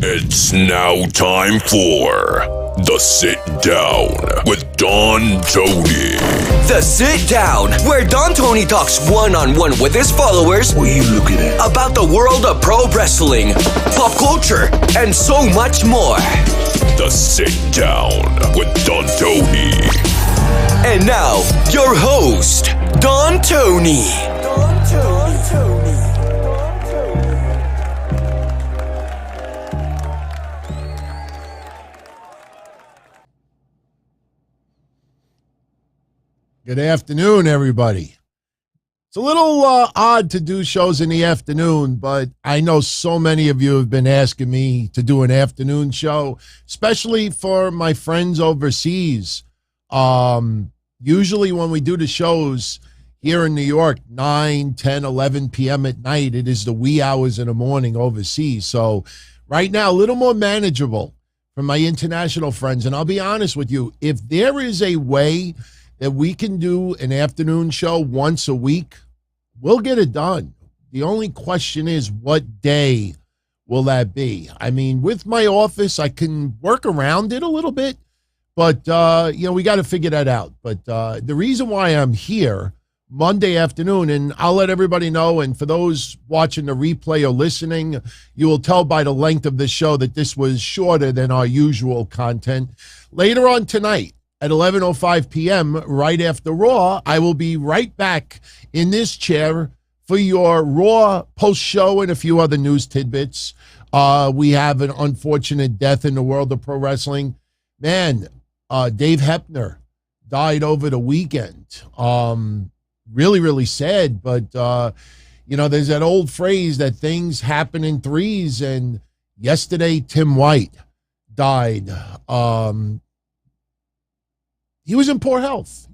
It's now time for The Sit Down with Don Tony. The Sit Down, where Don Tony talks one-on-one with his followers. What are you looking at? About the world of pro wrestling, pop culture, and so much more. The Sit Down with Don Tony. And now, your host, Don Tony. Good afternoon, everybody. It's a little odd to do shows in the afternoon, but I know so many of you have been asking me to do an afternoon show, especially for my friends overseas. Usually when we do the shows here in New York, 9, 10, 11 p.m. at night, it is the wee hours in the morning overseas. So right now, a little more manageable for my international friends. And I'll be honest with you, if there is a way that we can do an afternoon show once a week, we'll get it done. The only question is, what day will that be? I mean, with my office, I can work around it a little bit, but, we got to figure that out. But the reason why I'm here Monday afternoon, and I'll let everybody know, and for those watching the replay or listening, you will tell by the length of the show that this was shorter than our usual content. Later on tonight, at 11:05 p.m., right after Raw, I will be right back in this chair for your Raw post-show and a few other news tidbits. We have an unfortunate death in the world of pro wrestling. Man, Dave Hepner died over the weekend. Really, really sad, but, there's that old phrase that things happen in threes, and yesterday Tim White died. He was in poor health.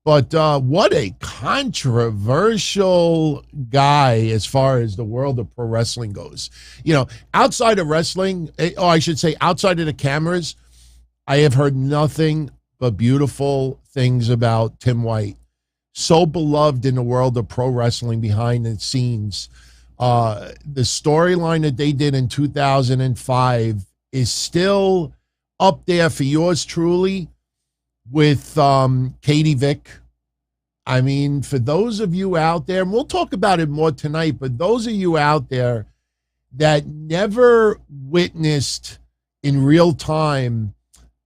But what a controversial guy as far as the world of pro wrestling goes. Outside of wrestling, or I should say outside of the cameras, I have heard nothing but beautiful things about Tim White. So beloved in the world of pro wrestling behind the scenes. The storyline that they did in 2005 is still up there for yours truly with Katie Vick. I mean, for those of you out there, and we'll talk about it more tonight, but those of you out there that never witnessed in real time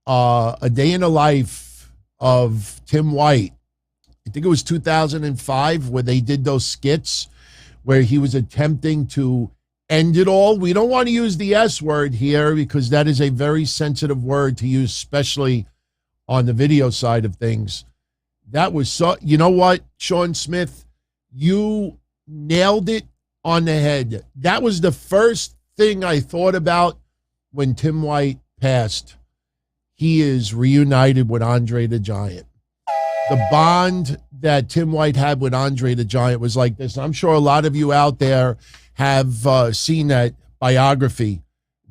a day in the life of Tim White, I think it was 2005 where they did those skits where he was attempting to end it all. We don't want to use the S word here because that is a very sensitive word to use, especially on the video side of things. That was so, you know what, Sean Smith, you nailed it on the head. That was the first thing I thought about when Tim White passed. He is reunited with Andre the Giant. The bond that Tim White had with Andre the Giant was like this. I'm sure a lot of you out there have seen that biography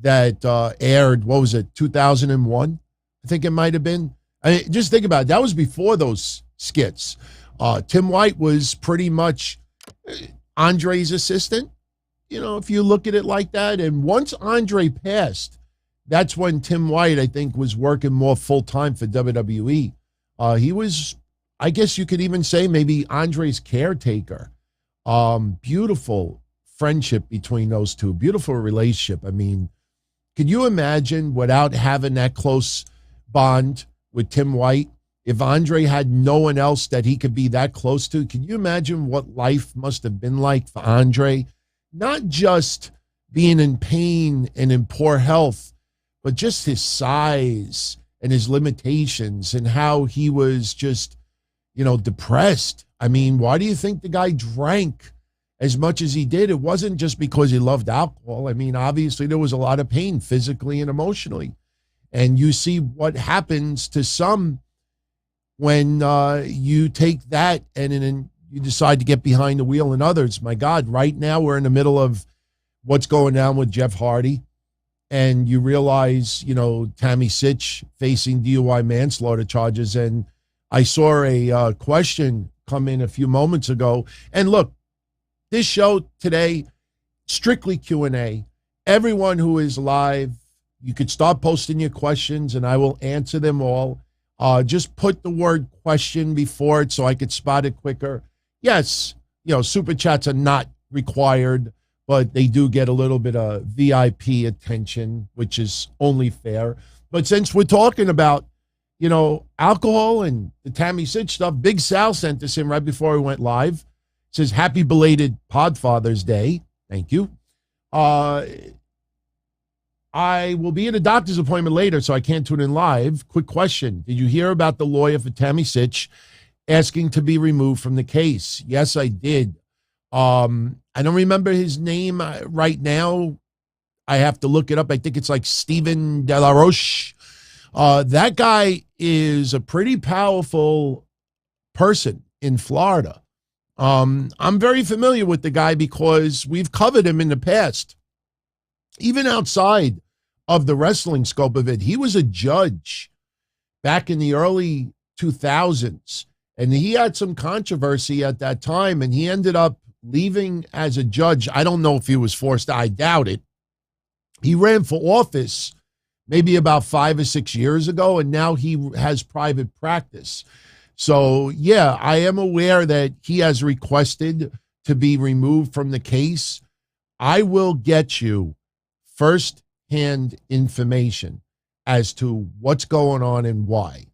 that aired, 2001? I think it might have been. I mean, just think about it. That was before those skits. Tim White was pretty much Andre's assistant, if you look at it like that. And once Andre passed, that's when Tim White, I think, was working more full-time for WWE. He was, I guess you could even say, maybe Andre's caretaker. Beautiful friendship between those two. Beautiful relationship. I mean, could you imagine without having that close bond with Tim White, if Andre had no one else that he could be that close to? Can you imagine what life must have been like for Andre? Not just being in pain and in poor health, but just his size and his limitations and how he was just, depressed. I mean, why do you think the guy drank as much as he did? It wasn't just because he loved alcohol. I mean, obviously there was a lot of pain physically and emotionally. And you see what happens to some when you take that and then you decide to get behind the wheel in others. My God, right now we're in the middle of what's going on with Jeff Hardy. And you realize, Tammy Sytch facing DUI manslaughter charges. And I saw a question come in a few moments ago. And look, this show today, strictly Q&A. everyone who is live, you could start posting your questions and I will answer them all. Just put the word question before it so I could spot it quicker. Yes, super chats are not required, but they do get a little bit of VIP attention, which is only fair. But since we're talking about, alcohol and the Tammy Sytch stuff, Big Sal sent this in right before we went live. It says, happy belated Podfather's Day. Thank you. I will be at a doctor's appointment later, so I can't tune in live. Quick question. Did you hear about the lawyer for Tammy Sytch asking to be removed from the case? Yes, I did. I don't remember his name right now. I have to look it up. I think it's like Stephen De La Roche. That guy is a pretty powerful person in Florida. I'm very familiar with the guy because we've covered him in the past. Even outside of the wrestling scope of it, he was a judge back in the early 2000s, and he had some controversy at that time, and he ended up leaving as a judge. I don't know if he was forced. I doubt it. He ran for office maybe about 5 or 6 years ago, and now he has private practice. So, yeah, I am aware that he has requested to be removed from the case. I will get you first-hand information as to what's going on and why.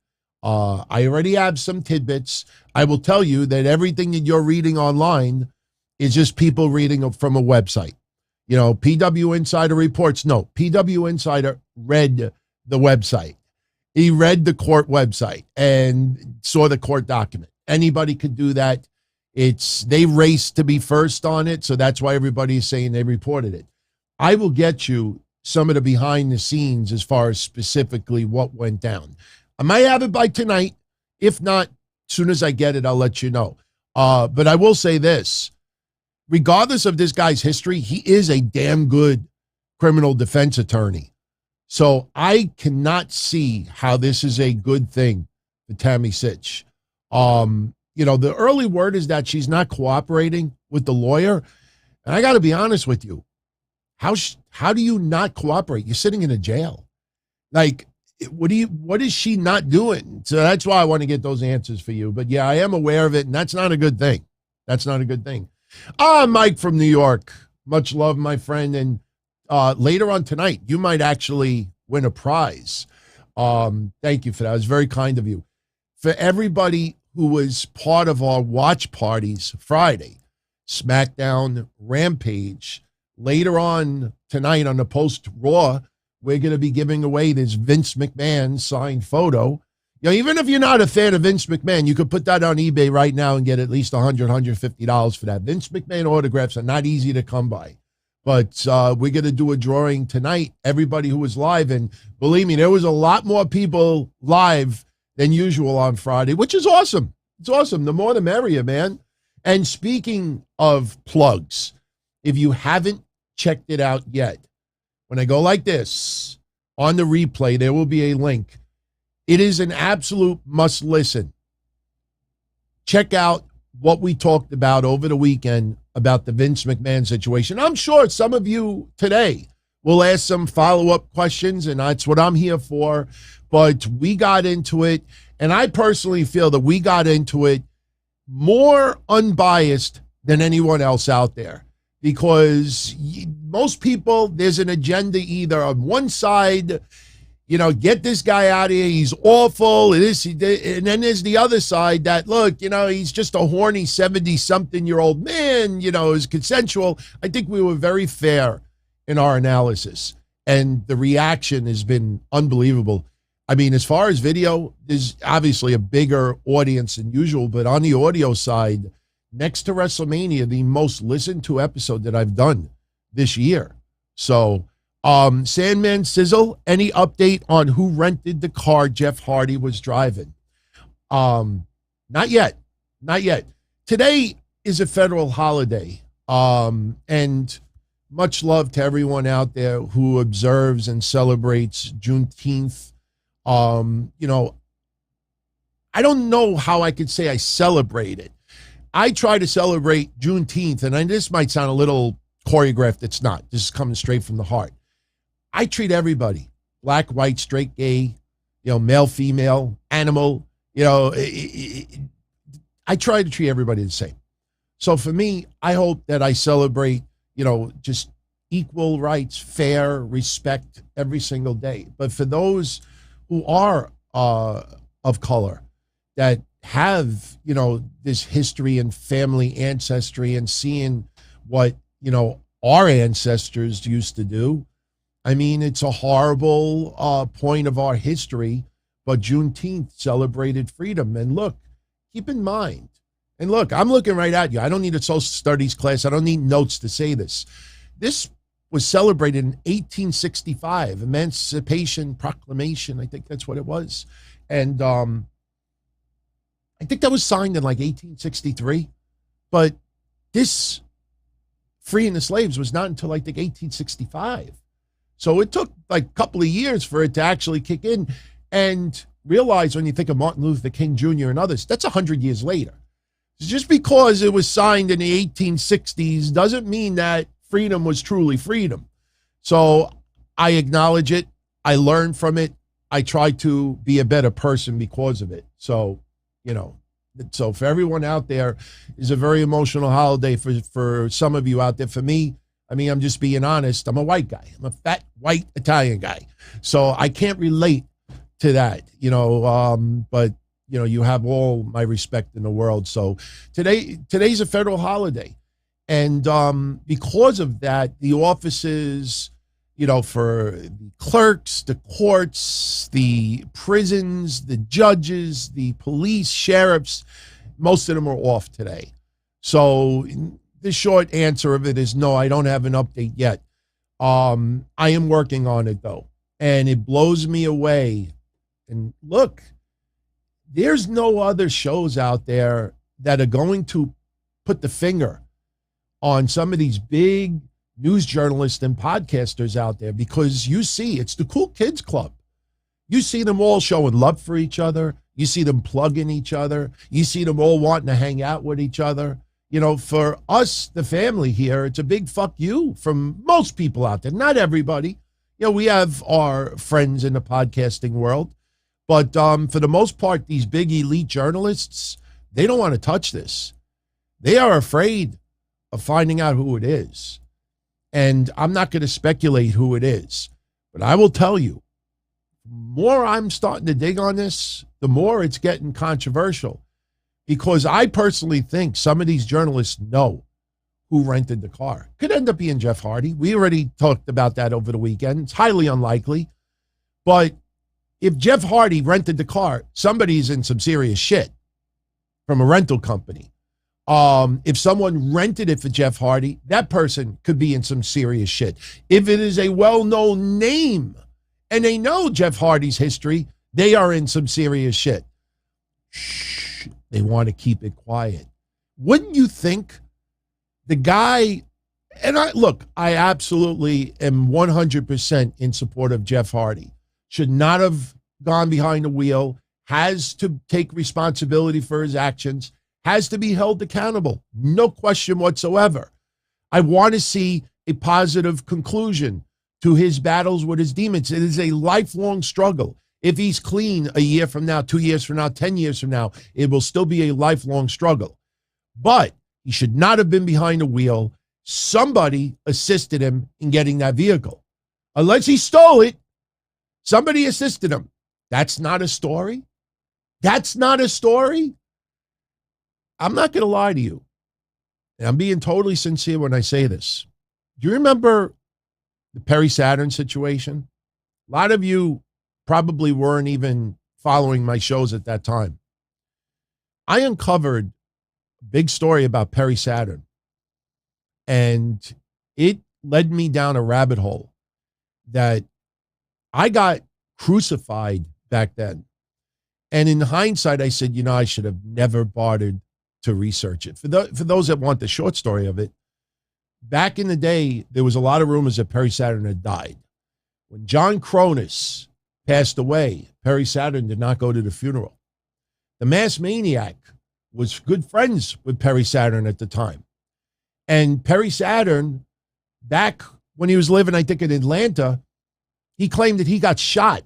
I already have some tidbits. I will tell you that everything that you're reading online is just people reading from a website. PW Insider reports. No, PW Insider read the website. He read the court website and saw the court document. Anybody could do that. They race to be first on it, so that's why everybody's saying they reported it. I will get you some of the behind the scenes as far as specifically what went down. I might have it by tonight. If not, as soon as I get it, I'll let you know. But I will say this. Regardless of this guy's history, he is a damn good criminal defense attorney. So I cannot see how this is a good thing for Tammy Sytch. The early word is that she's not cooperating with the lawyer. And I got to be honest with you. How do you not cooperate? You're sitting in a jail. Like, what is she not doing? So that's why I want to get those answers for you. But yeah, I am aware of it, and that's not a good thing. That's not a good thing. Mike from New York. Much love, my friend. And later on tonight, you might actually win a prize. Thank you for that. It was very kind of you. For everybody who was part of our watch parties Friday, SmackDown, Rampage, later on tonight on the post-Raw, we're going to be giving away this Vince McMahon signed photo. Even if you're not a fan of Vince McMahon, you could put that on eBay right now and get at least $100, $150 for that. Vince McMahon autographs are not easy to come by. But we're going to do a drawing tonight. Everybody who was live, and believe me, there was a lot more people live than usual on Friday, which is awesome. It's awesome. The more the merrier, man. And speaking of plugs, if you haven't checked it out yet, when I go like this, on the replay, there will be a link. It is an absolute must listen. Check out what we talked about over the weekend about the Vince McMahon situation. I'm sure some of you today will ask some follow-up questions, and that's what I'm here for. But we got into it, and I personally feel that we got into it more unbiased than anyone else out there. Because most people, there's an agenda either on one side, get this guy out of here, he's awful, and then there's the other side that, look, he's just a horny 70-something-year-old man, is consensual. I think we were very fair in our analysis, and the reaction has been unbelievable. I mean, as far as video, there's obviously a bigger audience than usual, but on the audio side, next to WrestleMania, the most listened to episode that I've done this year. So, Sandman Sizzle, any update on who rented the car Jeff Hardy was driving? Not yet. Today is a federal holiday. And much love to everyone out there who observes and celebrates Juneteenth. I don't know how I could say I celebrate it. I try to celebrate Juneteenth, and this might sound a little choreographed. It's not. This is coming straight from the heart. I treat everybody, black, white, straight, gay, male, female, animal, I try to treat everybody the same. So for me, I hope that I celebrate, just equal rights, fair respect every single day. But for those who are of color that have, this history and family ancestry and seeing what, our ancestors used to do, I mean, it's a horrible point of our history, but Juneteenth celebrated freedom. And look, keep in mind, and look, I'm looking right at you. I don't need a social studies class. I don't need notes to say this. This was celebrated in 1865, Emancipation Proclamation. I think that's what it was. And I think that was signed in like 1863. But this freeing the slaves was not until I think 1865. So it took like a couple of years for it to actually kick in. And realize when you think of Martin Luther King Jr. and others, that's 100 years later. Just because it was signed in the 1860s doesn't mean that freedom was truly freedom. So I acknowledge it. I learn from it. I try to be a better person because of it. So, so for everyone out there, it's a very emotional holiday for some of you out there. For me, I mean, I'm just being honest. I'm a white guy. I'm a fat, white Italian guy. So I can't relate to that, but you have all my respect in the world. So today's a federal holiday. And because of that, the offices, for the clerks, the courts, the prisons, the judges, the police, sheriffs, most of them are off today. So the short answer of it is no, I don't have an update yet. I am working on it though. And it blows me away. And look, there's no other shows out there that are going to put the finger on some of these big news journalists and podcasters out there, because you see, it's the cool kids club. You see them all showing love for each other. You see them plugging each other. You see them all wanting to hang out with each other. For us, the family here, it's a big fuck you from most people out there. Not everybody. We have our friends in the podcasting world. But for the most part, these big elite journalists, they don't want to touch this. They are afraid of finding out who it is. And I'm not going to speculate who it is. But I will tell you, the more I'm starting to dig on this, the more it's getting controversial. Because I personally think some of these journalists know who rented the car. Could end up being Jeff Hardy. We already talked about that over the weekend. It's highly unlikely. But if Jeff Hardy rented the car, somebody's in some serious shit from a rental company. If someone rented it for Jeff Hardy, that person could be in some serious shit. If it is a well-known name and they know Jeff Hardy's history, they are in some serious shit. Shh, they want to keep it quiet. Wouldn't you think the guy, and I absolutely am 100% in support of Jeff Hardy. Should not have gone behind the wheel, has to take responsibility for his actions, has to be held accountable. No question whatsoever. I want to see a positive conclusion to his battles with his demons. It is a lifelong struggle. If he's clean a year from now, 2 years from now, 10 years from now, it will still be a lifelong struggle. But he should not have been behind the wheel. Somebody assisted him in getting that vehicle. Unless he stole it, somebody assisted him. That's not a story. That's not a story. I'm not going to lie to you. And I'm being totally sincere when I say this. Do you remember the Perry Saturn situation? A lot of you probably weren't even following my shows at that time. I uncovered a big story about Perry Saturn, and it led me down a rabbit hole that I got crucified back then. And in hindsight, I said, I should have never bothered to research it. For those that want the short story of it, back in the day, there was a lot of rumors that Perry Saturn had died. When John Cronus passed away, Perry Saturn did not go to the funeral. The Mass Maniac was good friends with Perry Saturn at the time. And Perry Saturn back when he was living, I think, in Atlanta, he claimed that he got shot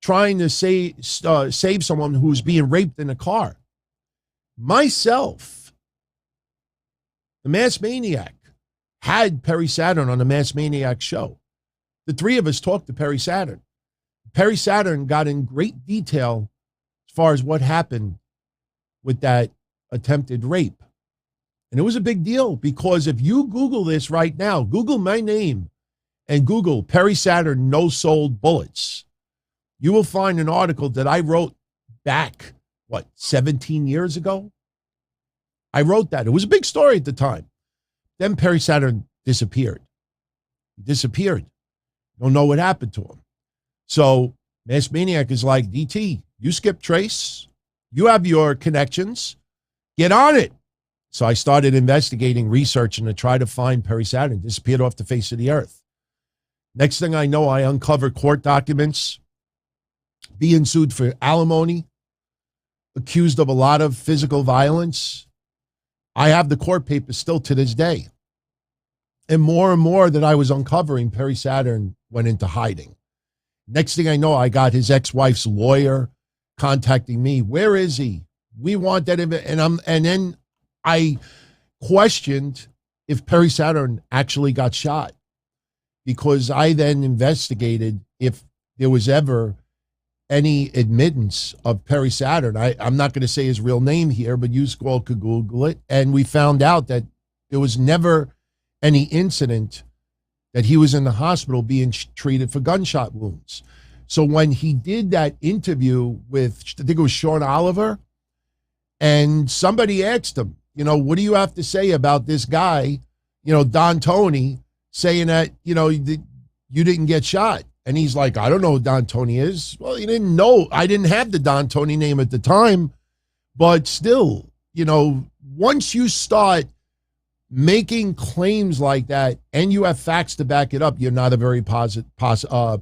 trying to save someone who was being raped in a car. Myself, the Mass Maniac, had Perry Saturn on the Mass Maniac show. The three of us talked to Perry Saturn. Perry Saturn got in great detail as far as what happened with that attempted rape. And it was a big deal because if you Google this right now, Google my name and Google Perry Saturn no-sold bullets, you will find an article that I wrote back, 17 years ago? I wrote that. It was a big story at the time. Then Perry Saturn disappeared. He disappeared. Don't know what happened to him. So Mass Maniac is like, DT, you skip trace. You have your connections. Get on it. So I started investigating, researching to try to find Perry Saturn. Disappeared off the face of the earth. Next thing I know, I uncovered court documents, being sued for alimony, accused of a lot of physical violence. I have the court papers still to this day. And more that I was uncovering, Perry Saturn went into hiding. Next thing I know, I got his ex-wife's lawyer contacting me. Where is he? We want that. And then I questioned if Perry Saturn actually got shot, because I then investigated if there was ever any admittance of Perry Saturn. I'm not going to say his real name here, but you all could Google it. And we found out that there was never any incident that he was in the hospital being treated for gunshot wounds. So when he did that interview with, I think it was Sean Oliver, and somebody asked him, what do you have to say about this guy, Don Tony, saying that, you didn't get shot? And he's like, I don't know who Don Tony is. Well, you didn't know. I didn't have the Don Tony name at the time. But still, once you start making claims like that and you have facts to back it up, you're not a very popular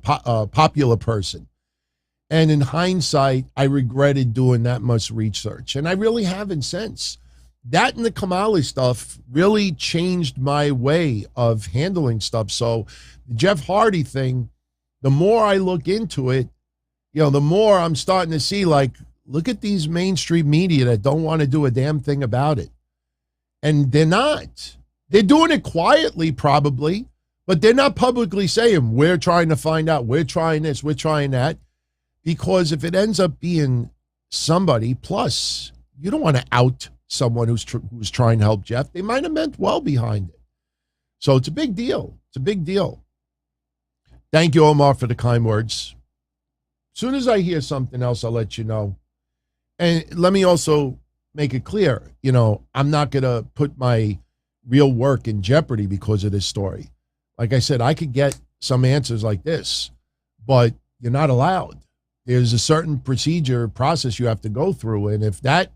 person. And in hindsight, I regretted doing that much research. And I really haven't since. That and the Kamala stuff really changed my way of handling stuff. So the Jeff Hardy thing, the more I look into it, the more I'm starting to see, look at these mainstream media that don't want to do a damn thing about it. And they're not. They're doing it quietly, probably, but they're not publicly saying, we're trying to find out, we're trying this, we're trying that. Because if it ends up being somebody, plus, you don't want to out someone who's trying to help Jeff. They might have meant well behind it. So it's a big deal. It's a big deal. Thank you, Omar, for the kind words. As soon as I hear something else, I'll let you know. And let me also make it clear, I'm not going to put my real work in jeopardy because of this story. Like I said, I could get some answers like this, but you're not allowed. There's a certain process you have to go through. And if that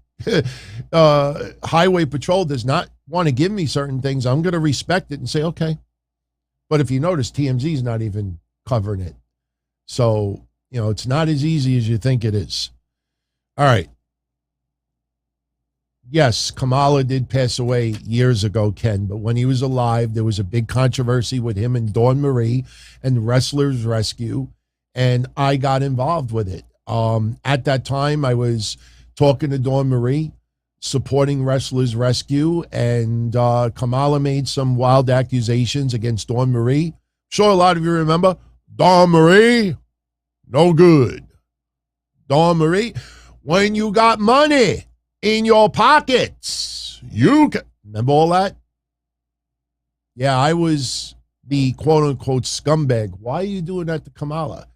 highway patrol does not want to give me certain things, I'm going to respect it and say, okay. But if you notice, TMZ is not even covering it. So, it's not as easy as you think it is. All right. Yes, Kamala did pass away years ago, Ken, but when he was alive, there was a big controversy with him and Dawn Marie and Wrestlers Rescue, and I got involved with it. At that time, I was talking to Dawn Marie, supporting Wrestlers Rescue, and Kamala made some wild accusations against Dawn Marie. I'm sure a lot of you remember, Dawn Marie, no good. Dawn Marie, when you got money in your pockets, you can. Remember all that? Yeah, I was the quote-unquote scumbag. Why are you doing that to Kamala?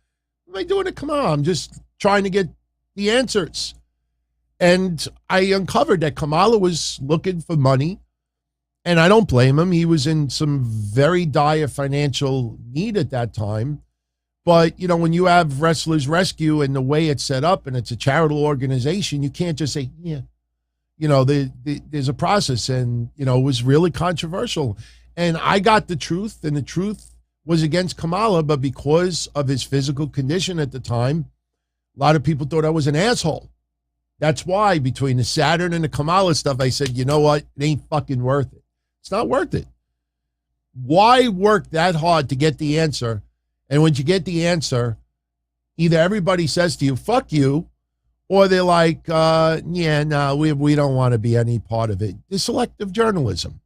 What am I doing to Kamala? I'm just trying to get the answers. And I uncovered that Kamala was looking for money, and I don't blame him. He was in some very dire financial need at that time. But, when you have Wrestlers Rescue and the way it's set up and it's a charitable organization, you can't just say, yeah. There's a process, and, it was really controversial. And I got the truth, and the truth was against Kamala, but because of his physical condition at the time, a lot of people thought I was an asshole. That's why between the Saturn and the Kamala stuff, I said, you know what? It ain't fucking worth it. It's not worth it. Why work that hard to get the answer? And when you get the answer, either everybody says to you, fuck you, or they're like, yeah, no, we don't want to be any part of it. It's selective journalism.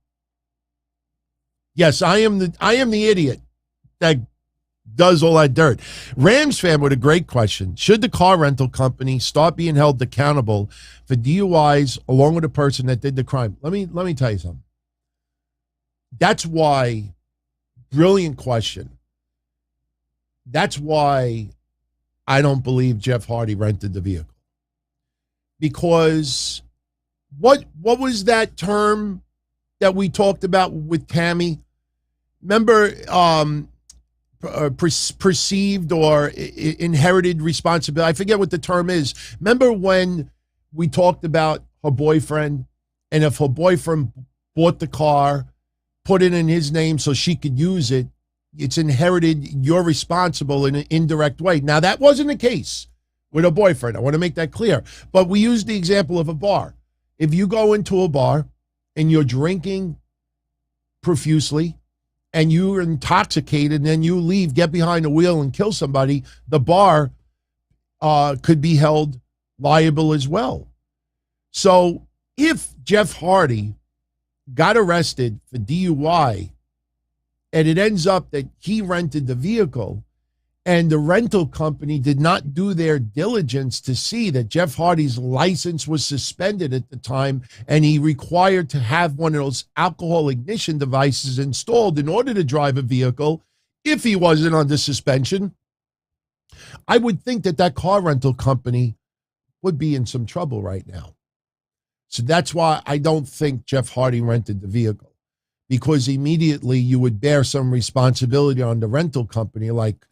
Yes, I am the idiot that does all that dirt. Rams fan with a great question. Should the car rental company start being held accountable for DUIs along with the person that did the crime? Let me tell you something. That's why, brilliant question. That's why I don't believe Jeff Hardy rented the vehicle. Because what was that term that we talked about with Tammy? Remember, perceived or inherited responsibility. I forget what the term is. Remember when we talked about her boyfriend, and if her boyfriend bought the car, put it in his name so she could use it, it's inherited, you're responsible in an indirect way. Now, that wasn't the case with a boyfriend. I want to make that clear. But we used the example of a bar. If you go into a bar and you're drinking profusely and you're intoxicated and then you leave, get behind the wheel and kill somebody, the bar could be held liable as well. So if Jeff Hardy got arrested for DUI and it ends up that he rented the vehicle and the rental company did not do their diligence to see that Jeff Hardy's license was suspended at the time and he required to have one of those alcohol ignition devices installed in order to drive a vehicle if he wasn't under suspension, I would think that car rental company would be in some trouble right now. So that's why I don't think Jeff Hardy rented the vehicle. Because immediately you would bear some responsibility on the rental company. Like,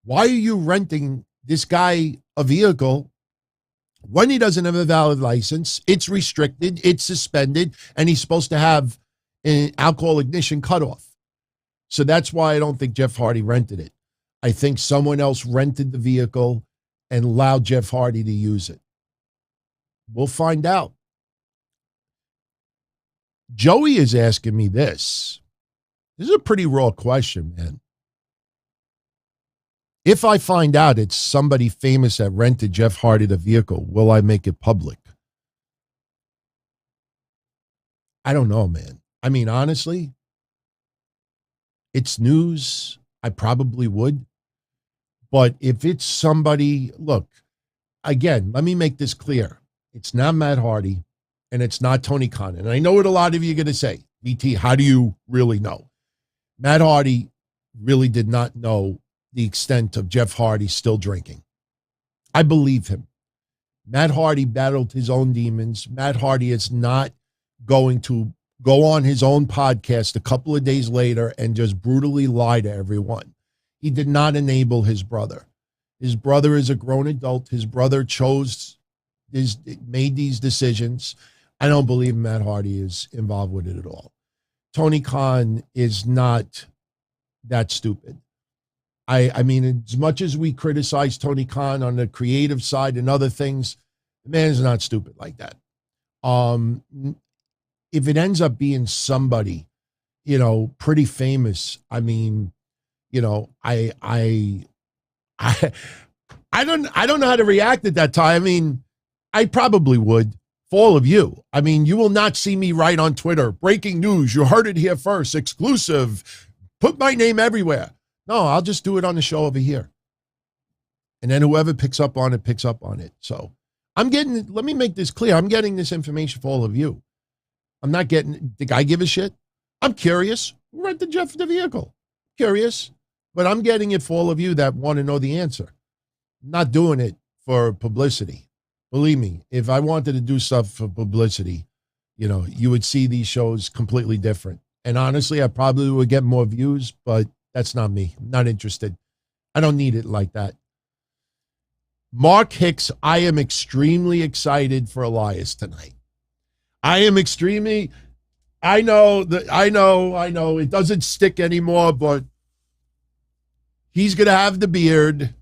why are you renting this guy a vehicle when he doesn't have a valid license? It's restricted, it's suspended, and he's supposed to have an alcohol ignition cutoff. So that's why I don't think Jeff Hardy rented it. I think someone else rented the vehicle and allowed Jeff Hardy to use it. We'll find out. Joey is asking me this. This is a pretty raw question, man. If I find out it's somebody famous that rented Jeff Hardy the vehicle, will I make it public? I don't know, man. I mean, honestly, it's news. I probably would. But if it's somebody, look, again, let me make this clear. It's not Matt Hardy. And it's not Tony Khan. And I know what a lot of you are going to say. BT, how do you really know? Matt Hardy really did not know the extent of Jeff Hardy still drinking. I believe him. Matt Hardy battled his own demons. Matt Hardy is not going to go on his own podcast a couple of days later and just brutally lie to everyone. He did not enable his brother. His brother is a grown adult. His brother made these decisions. I don't believe Matt Hardy is involved with it at all. Tony Khan is not that stupid. I mean, as much as we criticize Tony Khan on the creative side and other things, the man is not stupid like that. If it ends up being somebody, pretty famous, I mean, I don't know how to react at that time. I mean, I probably would. For all of you. I mean, you will not see me write on Twitter, breaking news, you heard it here first, exclusive, put my name everywhere. No, I'll just do it on the show over here. And then whoever picks up on it, picks up on it. So let me make this clear. I'm getting this information for all of you. I'm not getting, the guy give a shit? I'm curious. Who rented Jeff the vehicle? Curious. But I'm getting it for all of you that want to know the answer. I'm not doing it for publicity. Believe me, if I wanted to do stuff for publicity, you would see these shows completely different. And honestly, I probably would get more views, but that's not me. I'm not interested. I don't need it like that. Mark Hicks, I am extremely excited for Elias tonight. I know, it doesn't stick anymore, but he's going to have the beard.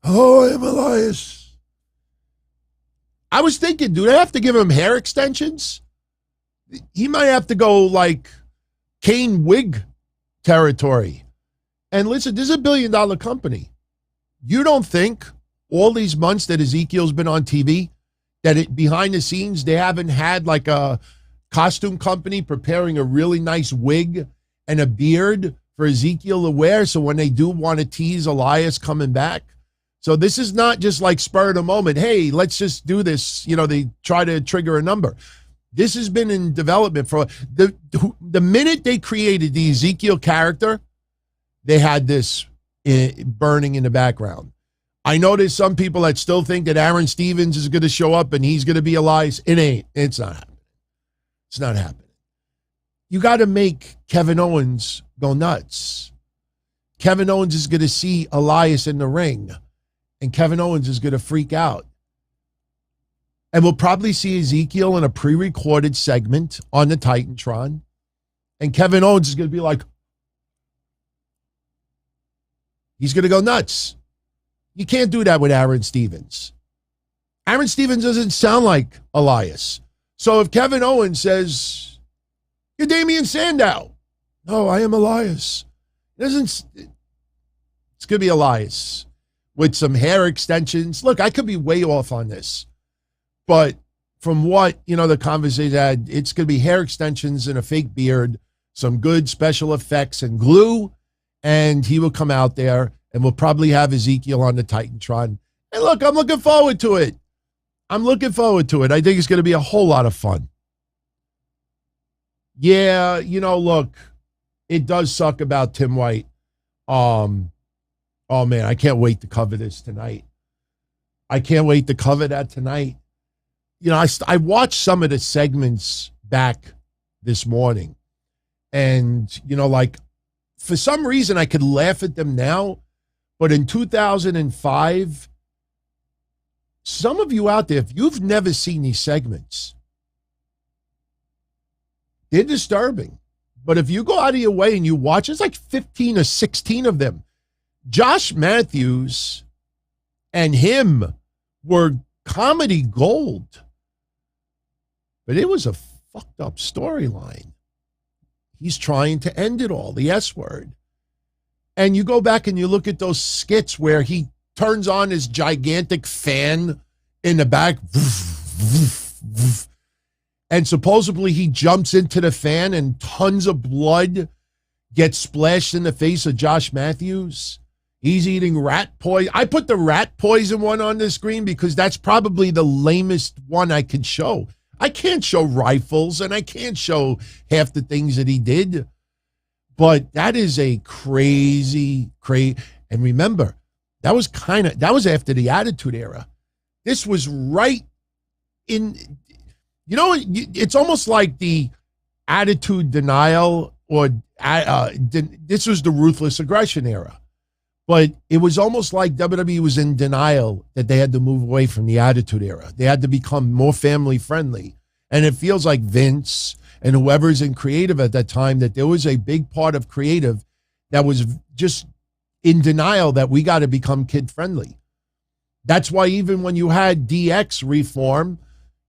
Oh, I am Elias. I was thinking, do they have to give him hair extensions? He might have to go like Kane wig territory. And listen, this is $1 billion company. You don't think all these months that Ezekiel's been on TV, that behind the scenes, they haven't had like a costume company preparing a really nice wig and a beard for Ezekiel to wear, so when they do want to tease Elias coming back? So this is not just like spur of the moment. Hey, let's just do this. They try to trigger a number. This has been in development for the minute they created the Ezekiel character, they had this burning in the background. I know there's some people that still think that Aaron Stevens is going to show up and he's going to be Elias. It ain't. It's not happening. It's not happening. You got to make Kevin Owens go nuts. Kevin Owens is going to see Elias in the ring, and Kevin Owens is going to freak out. And we'll probably see Ezekiel in a pre-recorded segment on the Titantron, and Kevin Owens is going to be like, he's going to go nuts. You can't do that with Aaron Stevens. Aaron Stevens doesn't sound like Elias. So if Kevin Owens says, "You're Damian Sandow," no, I am Elias. It's going to be Elias with some hair extensions. Look, I could be way off on this, but from what, the conversation had, it's going to be hair extensions and a fake beard, some good special effects and glue, and he will come out there, and we'll probably have Ezekiel on the Titantron. And look, I'm looking forward to it. I think it's going to be a whole lot of fun. Yeah, look, it does suck about Tim White. Oh, man, I can't wait to cover this tonight. I can't wait to cover that tonight. I watched some of the segments back this morning. And, for some reason, I could laugh at them now. But in 2005, some of you out there, if you've never seen these segments, they're disturbing. But if you go out of your way and you watch, it's like 15 or 16 of them. Josh Matthews and him were comedy gold. But it was a fucked up storyline. He's trying to end it all, the S word. And you go back and you look at those skits where he turns on his gigantic fan in the back. And supposedly he jumps into the fan and tons of blood gets splashed in the face of Josh Matthews. He's eating rat poison. I put the rat poison one on the screen because that's probably the lamest one I could show. I can't show rifles and I can't show half the things that he did. But that is a crazy. And remember, that was after the Attitude Era. This was right in, it's almost like the Attitude Denial or this was the Ruthless Aggression Era. But it was almost like WWE was in denial that they had to move away from the Attitude Era. They had to become more family friendly. And it feels like Vince and whoever's in creative at that time, that there was a big part of creative that was just in denial that we got to become kid friendly. That's why even when you had DX reform,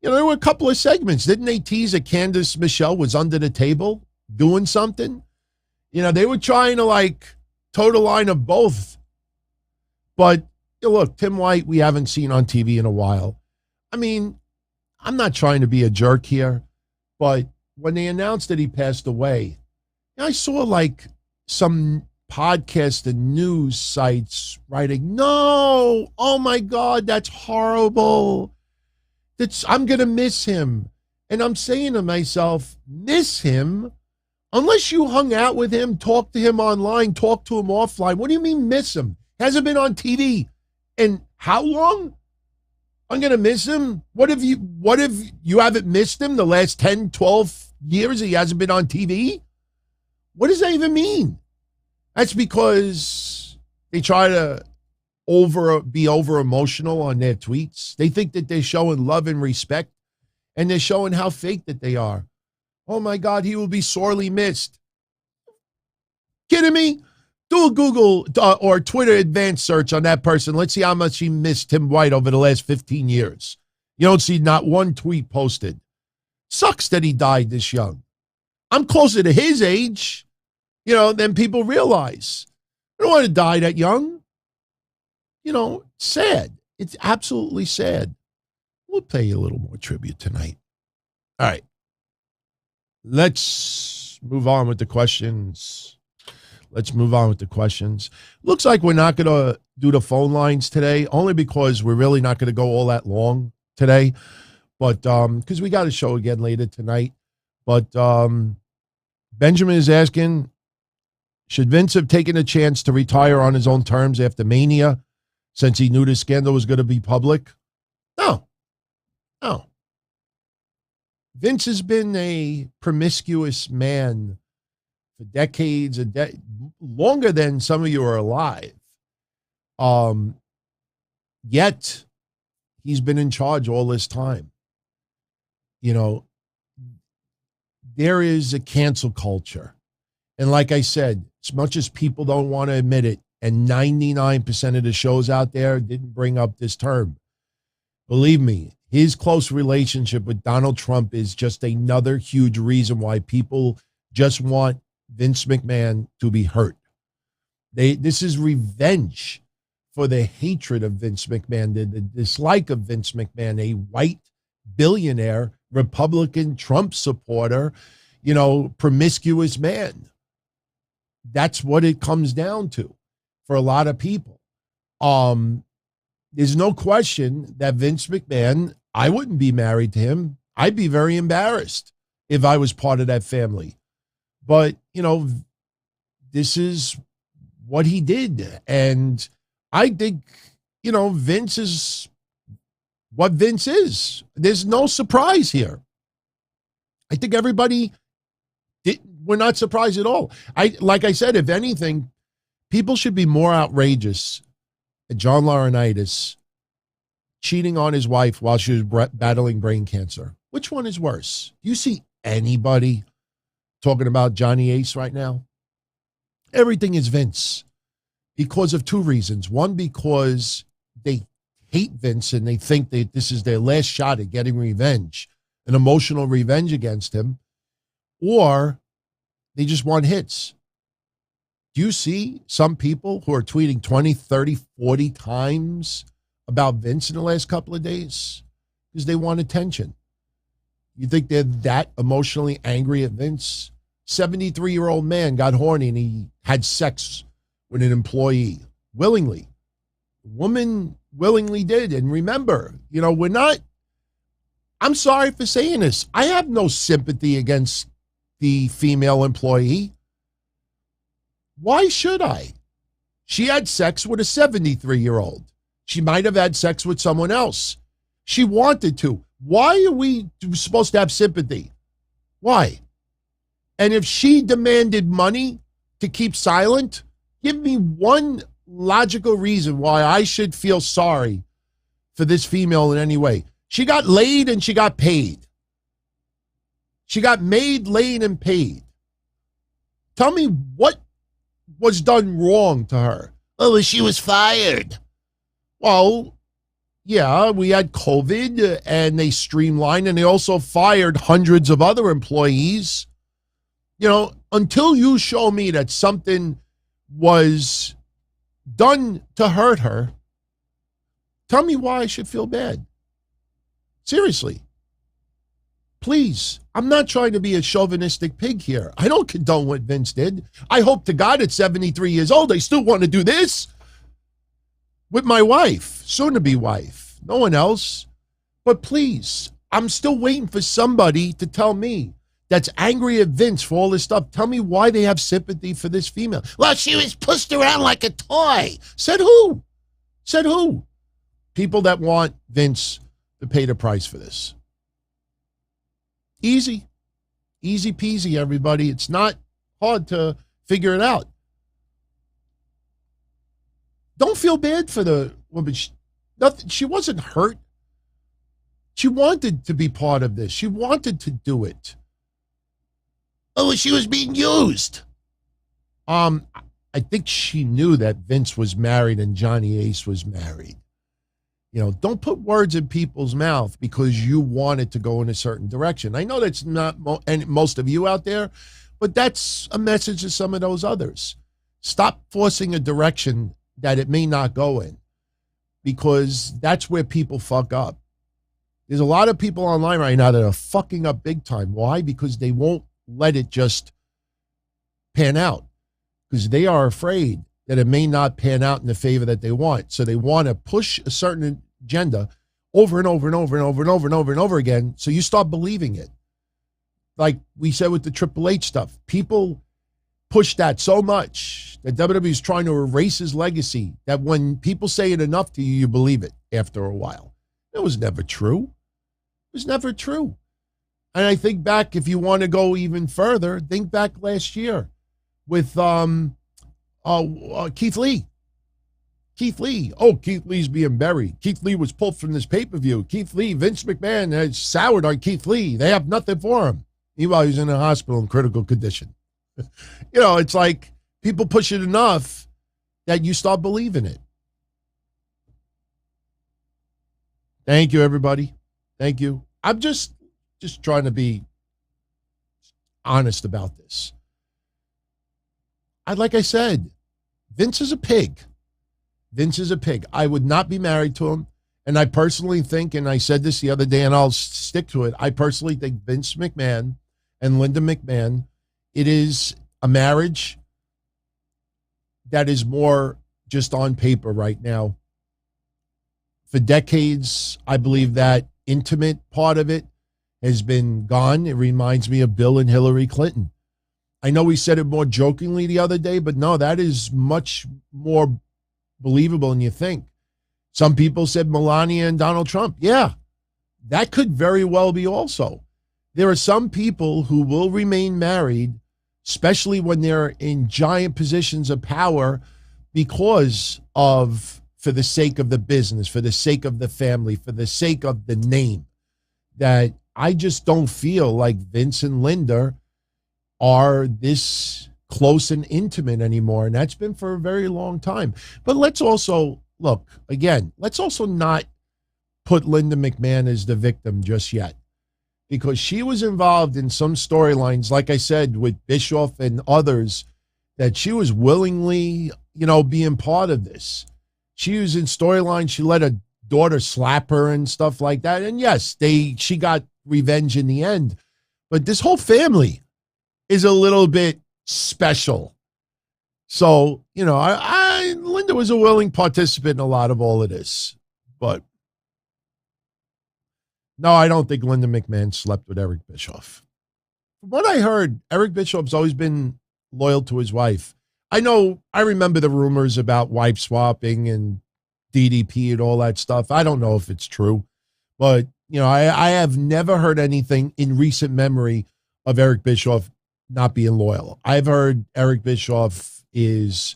there were a couple of segments. Didn't they tease that Candice Michelle was under the table doing something? They were trying to toe the line of both. But look, Tim White, we haven't seen on TV in a while. I mean, I'm not trying to be a jerk here, but when they announced that he passed away, I saw some podcast and news sites writing, "No, oh my God, that's horrible. I'm going to miss him." And I'm saying to myself, miss him? Unless you hung out with him, talked to him online, talked to him offline. What do you mean miss him? Hasn't been on TV in how long? I'm going to miss him? What if you haven't missed him the last 10, 12 years he hasn't been on TV? What does that even mean? That's because they try to be over emotional on their tweets. They think that they're showing love and respect, and they're showing how fake that they are. Oh my God, he will be sorely missed. Kidding me? Do a Google or Twitter advanced search on that person. Let's see how much he missed Tim White over the last 15 years. You don't see not one tweet posted. Sucks that he died this young. I'm closer to his age, than people realize. I don't want to die that young. Sad. It's absolutely sad. We'll pay you a little more tribute tonight. All right. Let's move on with the questions. Looks like we're not going to do the phone lines today, only because we're really not going to go all that long today. But because we got a show again later tonight. But Benjamin is asking, should Vince have taken a chance to retire on his own terms after Mania, since he knew the scandal was going to be public? No. Vince has been a promiscuous man for decades, longer than some of you are alive. Yet he's been in charge all this time. There is a cancel culture. And like I said, as much as people don't want to admit it, and 99% of the shows out there didn't bring up this term, believe me, his close relationship with Donald Trump is just another huge reason why people just want Vince McMahon to be hurt. This is revenge for the hatred of Vince McMahon, the dislike of Vince McMahon, a white billionaire, Republican Trump supporter, promiscuous man. That's what it comes down to for a lot of people. There's no question that Vince McMahon, I wouldn't be married to him. I'd be very embarrassed if I was part of that family. But, this is what he did. And I think, Vince is what Vince is. There's no surprise here. I think everybody we're not surprised at all. Like I said, if anything, people should be more outrageous at John Laurinaitis cheating on his wife while she was battling brain cancer. Which one is worse? Do you see anybody talking about Johnny Ace right now? Everything is Vince because of two reasons. One, because they hate Vince and they think that this is their last shot at getting revenge, an emotional revenge against him, or they just want hits. Do you see some people who are tweeting 20, 30, 40 times about Vince in the last couple of days because they want attention? You think they're that emotionally angry at Vince? 73-year-old man got horny and he had sex with an employee willingly. The woman willingly did. And remember, I'm sorry for saying this. I have no sympathy against the female employee. Why should I? She had sex with a 73-year-old. She might have had sex with someone else. She wanted to. Why are we supposed to have sympathy? Why? And if she demanded money to keep silent, give me one logical reason why I should feel sorry for this female in any way. She got laid and she got paid. She got made, laid, and paid. Tell me what was done wrong to her. Oh, she was fired. Well, yeah, we had COVID and they streamlined and they also fired hundreds of other employees. Until you show me that something was done to hurt her, tell me why I should feel bad. Seriously. Please, I'm not trying to be a chauvinistic pig here. I don't condone what Vince did. I hope to God at 73 years old, I still want to do this with my wife, soon-to-be wife, no one else. But please, I'm still waiting for somebody to tell me that's angry at Vince for all this stuff. Tell me why they have sympathy for this female. Well, she was pushed around like a toy. Said who? Said who? People that want Vince to pay the price for this. Easy peasy, everybody. It's not hard to figure it out. Don't feel bad for the woman. She wasn't hurt. She wanted to be part of this. She wanted to do it. Oh, she was being used. I think she knew that Vince was married and Johnny Ace was married. Don't put words in people's mouth because you want it to go in a certain direction. I know that's not and most of you out there, but that's a message to some of those others. Stop forcing a direction that it may not go in, because that's where people fuck up. There's a lot of people online right now that are fucking up big time. Why? Because they won't let it just pan out, because they are afraid that it may not pan out in the favor that they want. So they want to push a certain agenda over and over and over and over and over and over and over again. So you start believing it. Like we said with the Triple H stuff, people push that so much that WWE is trying to erase his legacy, that when people say it enough to you, you believe it after a while. It was never true. It was never true. And I think back, if you want to go even further, think back last year with Keith Lee. Keith Lee. Oh, Keith Lee's being buried. Keith Lee was pulled from this pay-per-view. Keith Lee, Vince McMahon has soured on Keith Lee. They have nothing for him. Meanwhile, he's in a hospital in critical condition. It's like people push it enough that you start believing it. Thank you, everybody. Thank you. I'm just trying to be honest about this. Like I said, Vince is a pig. Vince is a pig. I would not be married to him. And I personally think, and I said this the other day and I'll stick to it, I personally think Vince McMahon and Linda McMahon, it is a marriage that is more just on paper right now. For decades, I believe that intimate part of it has been gone. It reminds me of Bill and Hillary Clinton. I know we said it more jokingly the other day, but no, that is much more believable than you think. Some people said Melania and Donald Trump. Yeah, that could very well be also. There are some people who will remain married, especially when they're in giant positions of power, because of, for the sake of the business, for the sake of the family, for the sake of the name. That I just don't feel like Vince and Linda are this close and intimate anymore. And that's been for a very long time. But let's also, look, again, let's also not put Linda McMahon as the victim just yet. Because she was involved in some storylines, like I said, with Bischoff and others, that she was willingly, being part of this. She was in storylines. She let her daughter slap her and stuff like that. And yes, she got revenge in the end. But this whole family is a little bit special. So, Linda was a willing participant in a lot of all of this. But no, I don't think Linda McMahon slept with Eric Bischoff. From what I heard, Eric Bischoff's always been loyal to his wife. I remember the rumors about wife swapping and DDP and all that stuff. I don't know if it's true, but I have never heard anything in recent memory of Eric Bischoff not being loyal. I've heard Eric Bischoff is,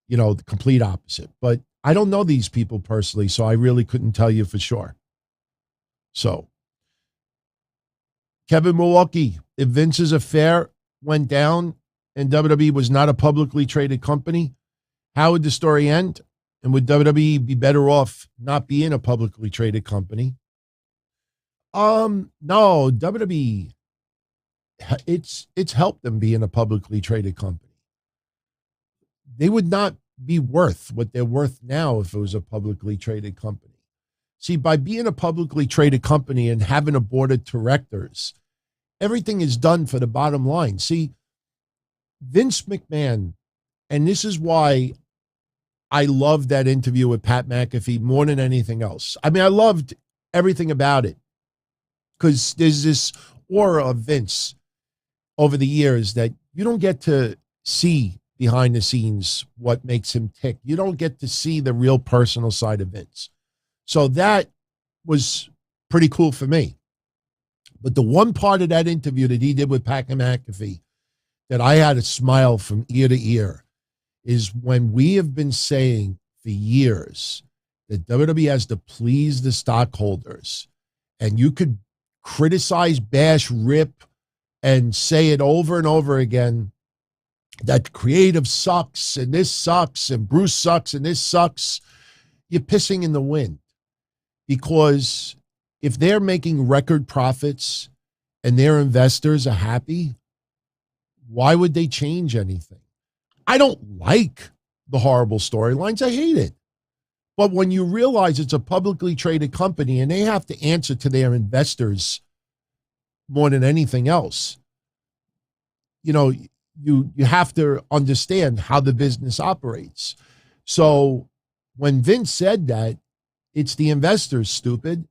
the complete opposite, but I don't know these people personally, so I really couldn't tell you for sure. So, Kevin Milwaukee, if Vince's affair went down and WWE was not a publicly traded company, how would the story end? And would WWE be better off not being a publicly traded company? No, WWE, it's helped them being a publicly traded company. They would not be worth what they're worth now if it was a publicly traded company. See, by being a publicly traded company and having a board of directors, everything is done for the bottom line. See, Vince McMahon, and this is why I loved that interview with Pat McAfee more than anything else. I mean, I loved everything about it because there's this aura of Vince over the years that you don't get to see behind the scenes what makes him tick. You don't get to see the real personal side of Vince. So that was pretty cool for me. But the one part of that interview that he did with Pat McAfee that I had a smile from ear to ear is when we have been saying for years that WWE has to please the stockholders, and you could criticize, bash, rip, and say it over and over again that creative sucks and this sucks and Bruce sucks and this sucks. You're pissing in the wind. Because if they're making record profits and their investors are happy, why would they change anything? I don't like the horrible storylines. I hate it. But when you realize it's a publicly traded company and they have to answer to their investors more than anything else, you have to understand how the business operates. So when Vince said that, it's the investors, stupid.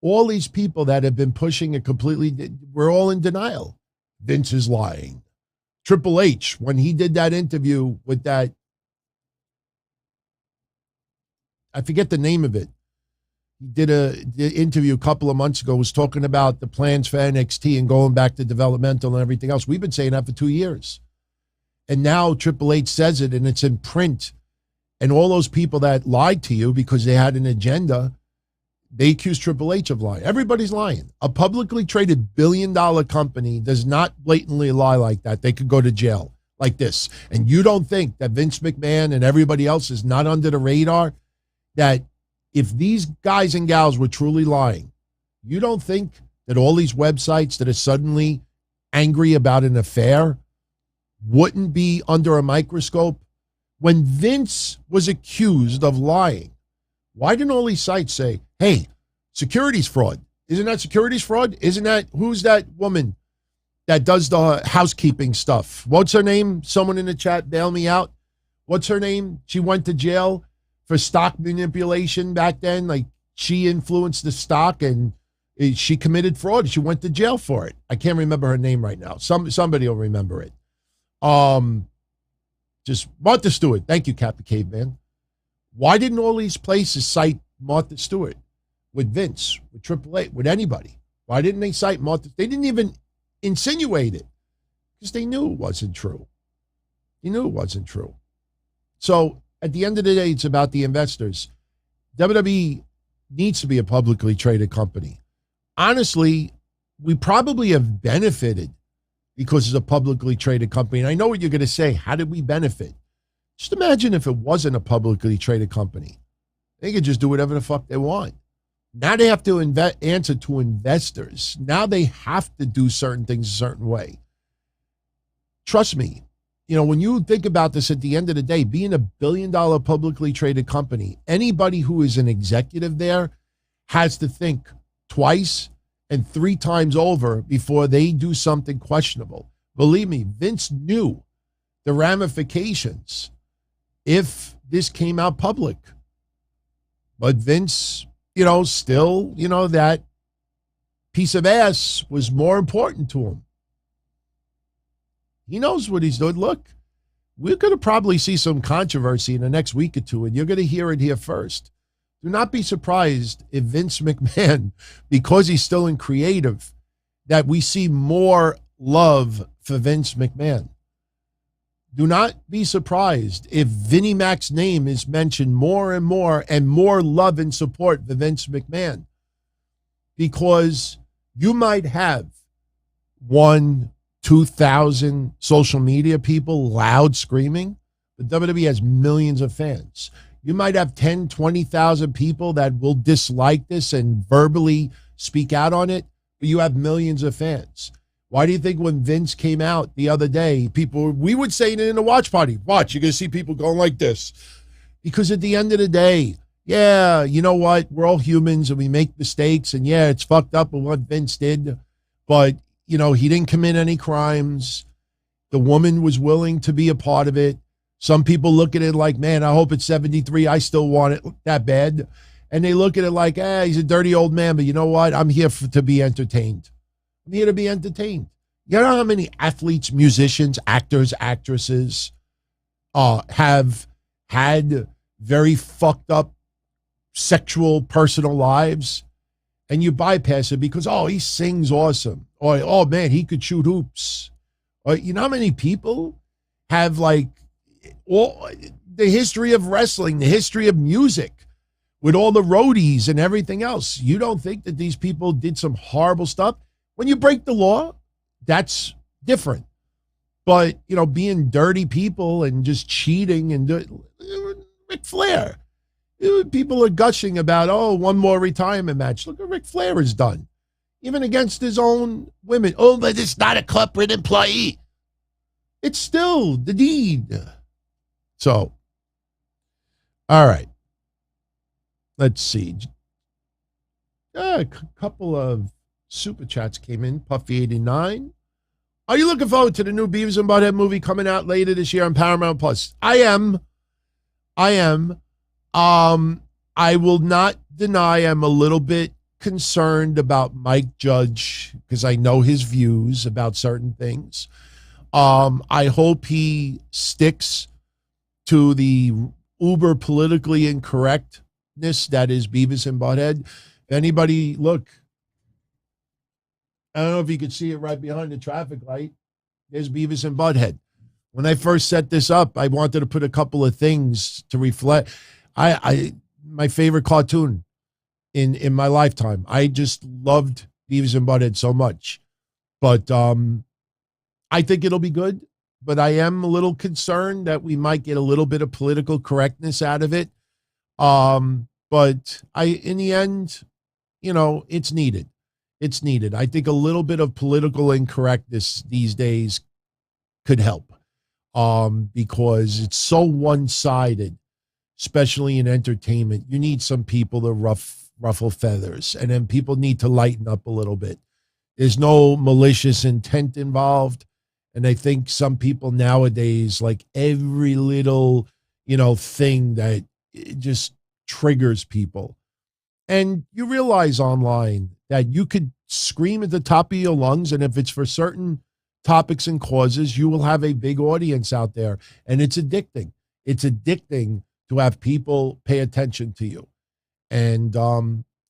All these people that have been pushing it completely, we're all in denial. Vince is lying. Triple H, when he did that interview with that, I forget the name of it. He did an interview a couple of months ago, was talking about the plans for NXT and going back to developmental and everything else. We've been saying that for 2 years. And now Triple H says it and it's in print. And all those people that lied to you because they had an agenda, they accuse Triple H of lying. Everybody's lying. A publicly traded billion-dollar company does not blatantly lie like that. They could go to jail like this. And you don't think that Vince McMahon and everybody else is not under the radar? That if these guys and gals were truly lying, you don't think that all these websites that are suddenly angry about an affair wouldn't be under a microscope? When Vince was accused of lying, why didn't all these sites say, hey, securities fraud? Isn't that securities fraud? Who's that woman that does the housekeeping stuff? What's her name? Someone in the chat, bail me out. What's her name? She went to jail for stock manipulation back then. Like, she influenced the stock and she committed fraud. She went to jail for it. I can't remember her name right now. Somebody will remember it. Just Martha Stewart. Thank you, Captain Caveman. Why didn't all these places cite Martha Stewart with Vince, with Triple H, with anybody? Why didn't they cite Martha? They didn't even insinuate it because they knew it wasn't true. They knew it wasn't true. So at the end of the day, it's about the investors. WWE needs to be a publicly traded company. Honestly, we probably have benefited because it's a publicly traded company. And I know what you're going to say. How did we benefit? Just imagine if it wasn't a publicly traded company. They could just do whatever the fuck they want. Now they have to answer to investors. Now they have to do certain things a certain way. Trust me, when you think about this at the end of the day, being a billion-dollar publicly traded company, anybody who is an executive there has to think twice and 3 times over before they do something questionable. Believe me, Vince knew the ramifications if this came out public. But Vince, still, that piece of ass was more important to him. He knows what he's doing. Look, we're going to probably see some controversy in the next week or two, and you're going to hear it here first. Do not be surprised if Vince McMahon, because he's still in creative, that we see more love for Vince McMahon. Do not be surprised if Vinnie Mac's name is mentioned more and more love and support for Vince McMahon. Because you might have 1,000-2,000 social media people loud screaming, but WWE has millions of fans. You might have 10,000, 20,000 people that will dislike this and verbally speak out on it, but you have millions of fans. Why do you think when Vince came out the other day, we would say it in a watch party, watch, you're going to see people going like this. Because at the end of the day, yeah, you know what? We're all humans and we make mistakes. And yeah, it's fucked up with what Vince did. But, he didn't commit any crimes. The woman was willing to be a part of it. Some people look at it like, man, I hope it's 73. I still want it that bad. And they look at it like, he's a dirty old man. But you know what? I'm here to be entertained. I'm here to be entertained. You know how many athletes, musicians, actors, actresses have had very fucked up sexual personal lives? And you bypass it because, he sings awesome. Or, oh, man, he could shoot hoops. Or, you know how many people have, all the history of wrestling, the history of music, with all the roadies and everything else? You don't think that these people did some horrible stuff? When you break the law, that's different. But, being dirty people and just cheating and Ric Flair, People are gushing about, oh, one more retirement match. Look what Ric Flair has done, even against his own women. Oh, but it's not a corporate employee. It's still the deed. So, all right. Let's see. A couple of super chats came in. Puffy89. Are you looking forward to the new Beavis and Butthead movie coming out later this year on Paramount Plus? I am. I will not deny I'm a little bit concerned about Mike Judge because I know his views about certain things. I hope he sticks to the uber politically incorrectness that is Beavis and Butthead. Anybody, look, I don't know if you can see it right behind the traffic light. There's Beavis and Butthead. When I first set this up, I wanted to put a couple of things to reflect. My favorite cartoon in my lifetime. I just loved Beavis and Butthead so much. But I think it'll be good. But I am a little concerned that we might get a little bit of political correctness out of it. But in the end, it's needed. It's needed. I think a little bit of political incorrectness these days could help because it's so one-sided, especially in entertainment. You need some people to ruffle feathers, and then people need to lighten up a little bit. There's no malicious intent involved, and I think some people nowadays, like every little, thing that it just triggers people. And you realize online that you could scream at the top of your lungs, and if it's for certain topics and causes, you will have a big audience out there. And it's addicting. It's addicting to have people pay attention to you. And I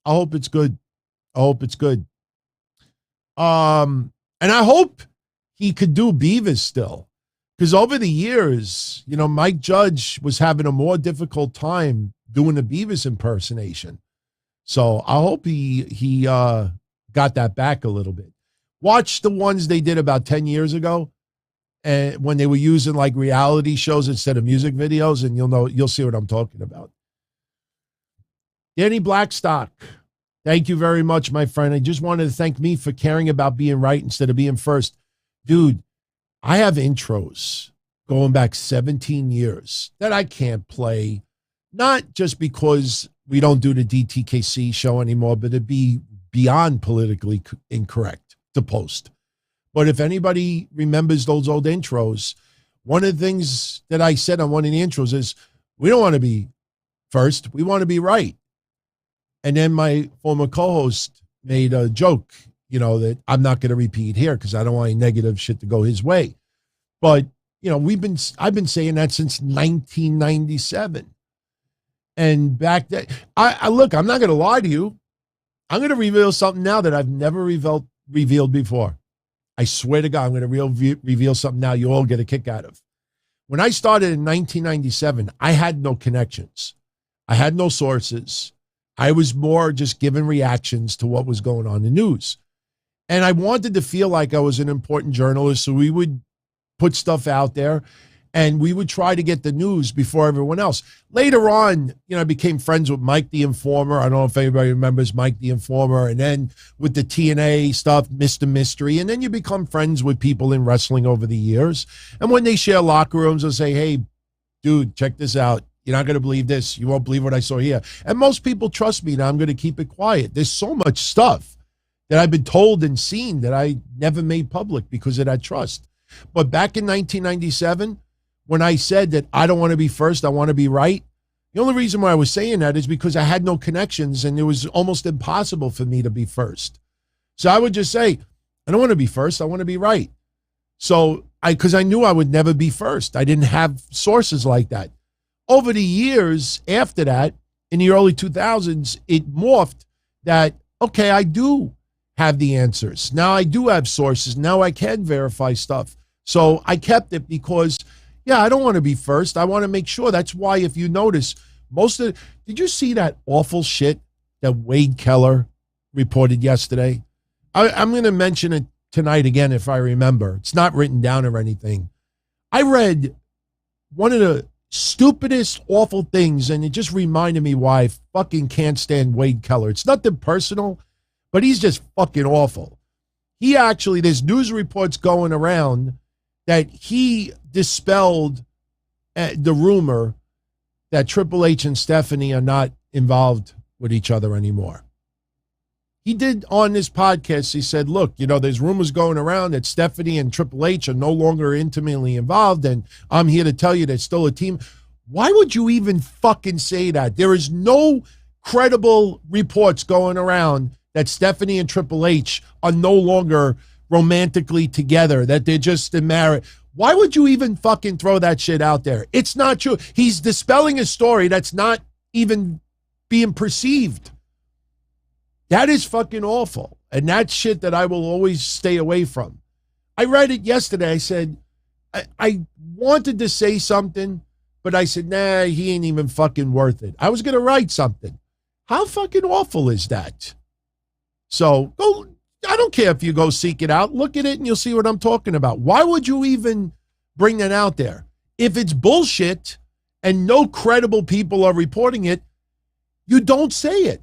hope it's good. I hope it's good. And I hope he could do Beavis still. Because over the years, Mike Judge was having a more difficult time doing a Beavis impersonation. So I hope he got that back a little bit. Watch the ones they did about 10 years ago, and when they were using like reality shows instead of music videos, and you'll see what I'm talking about. Danny Blackstock, thank you very much, my friend. I just wanted to thank me for caring about being right instead of being first. Dude, I have intros going back 17 years that I can't play, not just because we don't do the DTKC show anymore, but it'd be beyond politically incorrect to post. But if anybody remembers those old intros, one of the things that I said on one of the intros is, we don't want to be first, we want to be right. And then my former co-host made a joke, that I'm not going to repeat here because I don't want any negative shit to go his way. But, I've been saying that since 1997. And back then, I look, I'm not going to lie to you. I'm going to reveal something now that I've never revealed before. I swear to God, I'm going to reveal something now you all get a kick out of. When I started in 1997, I had no connections. I had no sources. I was more just giving reactions to what was going on in the news. And I wanted to feel like I was an important journalist, so we would put stuff out there, and we would try to get the news before everyone else. Later on, I became friends with Mike the Informer. I don't know if anybody remembers Mike the Informer. And then with the TNA stuff, Mr. Mystery. And then you become friends with people in wrestling over the years. And when they share locker rooms, they'll say, hey, dude, check this out. You're not going to believe this. You won't believe what I saw here. And most people trust me now. I'm going to keep it quiet. There's so much stuff that I've been told and seen that I never made public because of that trust. But back in 1997, when I said that I don't want to be first, I want to be right, the only reason why I was saying that is because I had no connections and it was almost impossible for me to be first. So I would just say, I don't want to be first, I want to be right. So because I knew I would never be first. I didn't have sources like that. Over the years after that, in the early 2000s, it morphed that, okay, I do have the answers. Now I do have sources. Now I can verify stuff. So I kept it because, I don't want to be first. I want to make sure. That's why, if you notice, did you see that awful shit that Wade Keller reported yesterday? I'm going to mention it tonight again if I remember. It's not written down or anything. I read one of the stupidest, awful things. And it just reminded me why I fucking can't stand Wade Keller. It's nothing personal, but he's just fucking awful. There's news reports going around that he dispelled the rumor that Triple H and Stephanie are not involved with each other anymore. He did on this podcast, he said, look, there's rumors going around that Stephanie and Triple H are no longer intimately involved, and I'm here to tell you they're still a team. Why would you even fucking say that? There is no credible reports going around that Stephanie and Triple H are no longer romantically together, that they're just married. Why would you even fucking throw that shit out there? It's not true. He's dispelling a story that's not even being perceived. That is fucking awful. And that's shit that I will always stay away from. I read it yesterday. I said, I wanted to say something, but I said, nah, he ain't even fucking worth it. I was going to write something. How fucking awful is that? So I don't care if you go seek it out. Look at it and you'll see what I'm talking about. Why would you even bring that out there? If it's bullshit and no credible people are reporting it, you don't say it.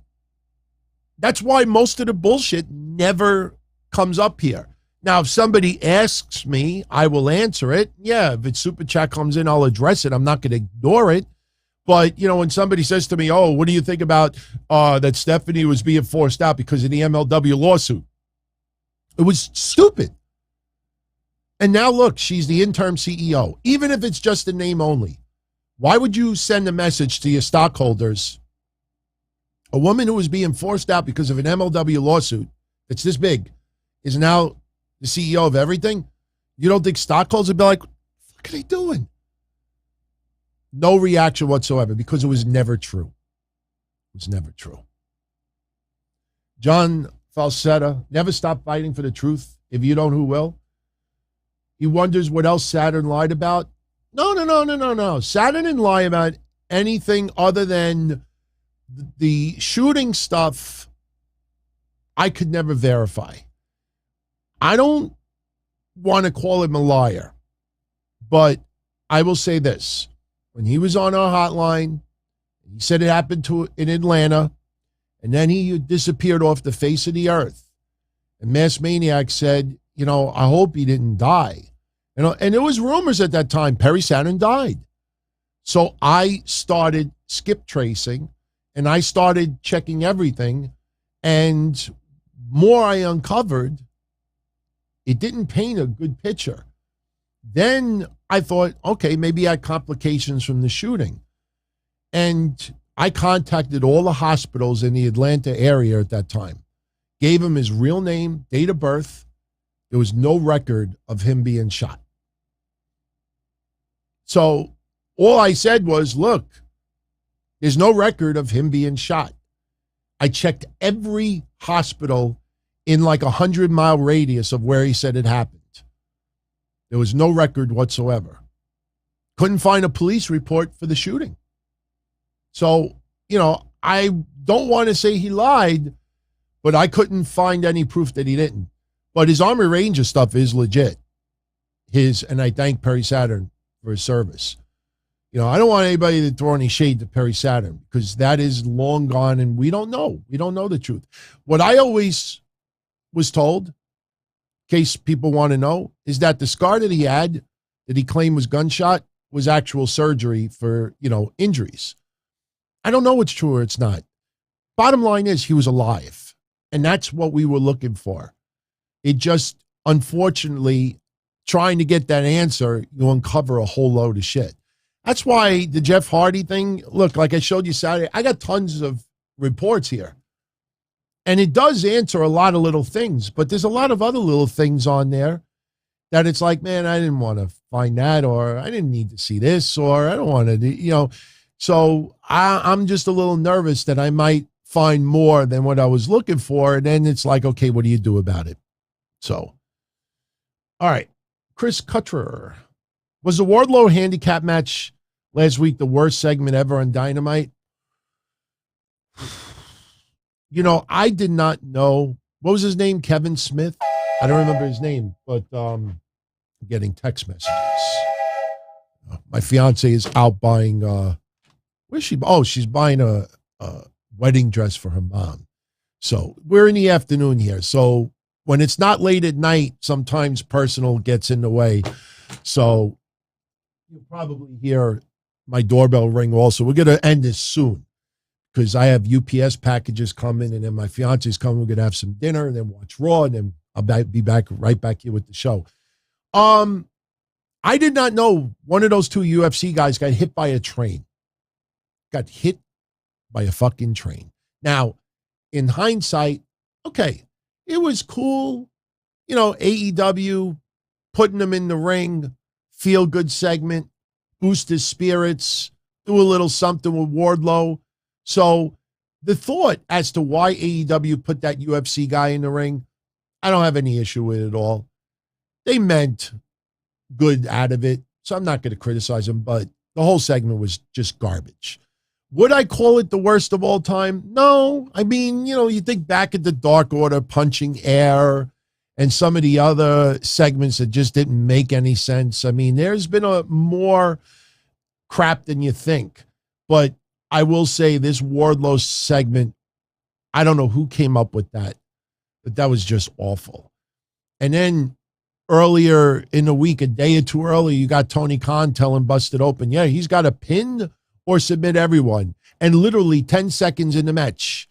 That's why most of the bullshit never comes up here. Now, if somebody asks me, I will answer it. Yeah, if it's Super Chat comes in, I'll address it. I'm not going to ignore it. But, when somebody says to me, oh, what do you think about that Stephanie was being forced out because of the MLW lawsuit? It was stupid. And now, look, she's the interim CEO. Even if it's just a name only, why would you send a message to your stockholders? A woman who was being forced out because of an MLW lawsuit that's this big is now the CEO of everything. You don't think stockholders would be like, what are they doing? No reaction whatsoever because it was never true. It was never true. John Falsetta, never stop fighting for the truth. If you don't, who will? He wonders what else Saturn lied about. No. Saturn didn't lie about anything other than the shooting stuff. I could never verify. I don't want to call him a liar, but I will say this. When he was on our hotline, he said it happened in Atlanta, and then he disappeared off the face of the earth. And Mass Maniac said, I hope he didn't die. And there was rumors at that time, Perry Saturn died. So I started skip tracing, and I started checking everything, and more I uncovered, it didn't paint a good picture. Then I thought, okay, maybe he had complications from the shooting. And I contacted all the hospitals in the Atlanta area at that time, gave him his real name, date of birth. There was no record of him being shot. So all I said was, look, there's no record of him being shot. I checked every hospital in like 100-mile radius of where he said it happened. There was no record whatsoever. Couldn't find a police report for the shooting. So, I don't want to say he lied, but I couldn't find any proof that he didn't. But his Army Ranger stuff is legit. And I thank Perry Saturn for his service. I don't want anybody to throw any shade to Perry Saturn because that is long gone and we don't know. We don't know the truth. What I always was told, in case people want to know, is that the scar that he had, that he claimed was gunshot, was actual surgery for, injuries. I don't know what's true or it's not. Bottom line is he was alive, and that's what we were looking for. It just, unfortunately, trying to get that answer, you uncover a whole load of shit. That's why the Jeff Hardy thing, look, like I showed you Saturday, I got tons of reports here. And it does answer a lot of little things, but there's a lot of other little things on there that it's like, man, I didn't want to find that, or I didn't need to see this, or I don't want to, So I'm just a little nervous that I might find more than what I was looking for. And then it's like, okay, what do you do about it? So, all right. Chris Cutrer. Was the Wardlow handicap match last week the worst segment ever on Dynamite? I did not know. What was his name? Kevin Smith? I don't remember his name, but I'm getting text messages. Oh, My fiance is out buying, where's she? Oh, she's buying a wedding dress for her mom. So we're in the afternoon here. So when it's not late at night, sometimes personal gets in the way. So you'll probably hear my doorbell ring also. We're going to end this soon because I have UPS packages coming, and then my fiance's coming. We're going to have some dinner and then watch Raw, and then I'll be back right back here with the show. I did not know one of those two UFC guys got hit by a train. Got hit by a fucking train. Now, in hindsight, okay, it was cool. You know, AEW putting him in the ring, feel good segment, boost his spirits, do a little something with Wardlow. So the thought as to why AEW put that UFC guy in the ring, I don't have any issue with it at all. They meant good out of it, so I'm not going to criticize them, but the whole segment was just garbage. Would I call it the worst of all time? No. I mean, you know, you think back at the Dark Order punching air and some of the other segments that just didn't make any sense. I mean, there's been a more crap than you think. But I will say this Wardlow segment, I don't know who came up with that, but that was just awful. And then earlier in the week, a day or two earlier, you got Tony Khan telling Busted Open, yeah, he's got to pin or submit everyone. And literally 10 seconds in the match,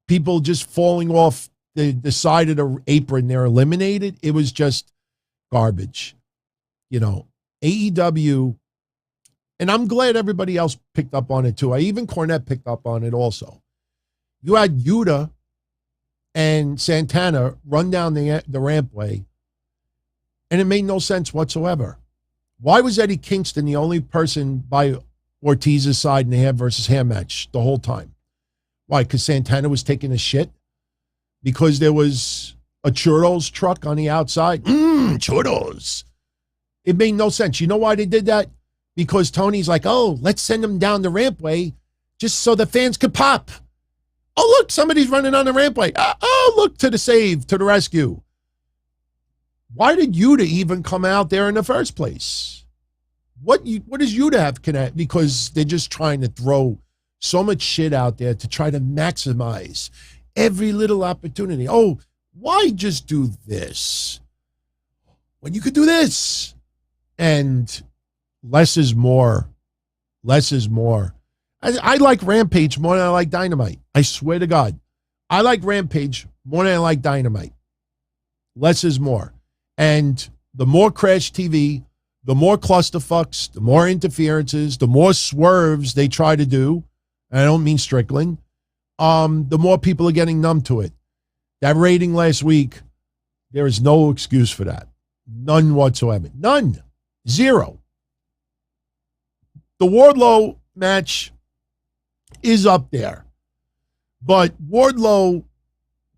people just falling off the side of the apron, they're eliminated. It was just garbage. You know, AEW, and I'm glad everybody else picked up on it too. Even Cornette picked up on it also. You had Yuta and Santana run down the rampway, and it made no sense whatsoever. Why was Eddie Kingston the only person by Ortiz's side in the hand versus hand match the whole time? Why? Because Santana was taking a shit? Because there was a churros truck on the outside? Churros. It made no sense. You know why they did that? Because Tony's like, oh, let's send them down the rampway just so the fans could pop. Oh, look, somebody's running on the rampway. Oh, look, to the save, to the rescue. Why did Yuta even come out there in the first place? What does Yuta have connect? Because they're just trying to throw so much shit out there to try to maximize every little opportunity. Oh, why just do this when you could do this? And less is more. Less is more. I like Rampage more than I like Dynamite. I swear to God. I like Rampage more than I like Dynamite. Less is more. And the more Crash TV, the more clusterfucks, the more interferences, the more swerves they try to do, and I don't mean Strickland, the more people are getting numb to it. That rating last week, there is no excuse for that. None whatsoever. None. Zero. The Wardlow match is up there. But Wardlow,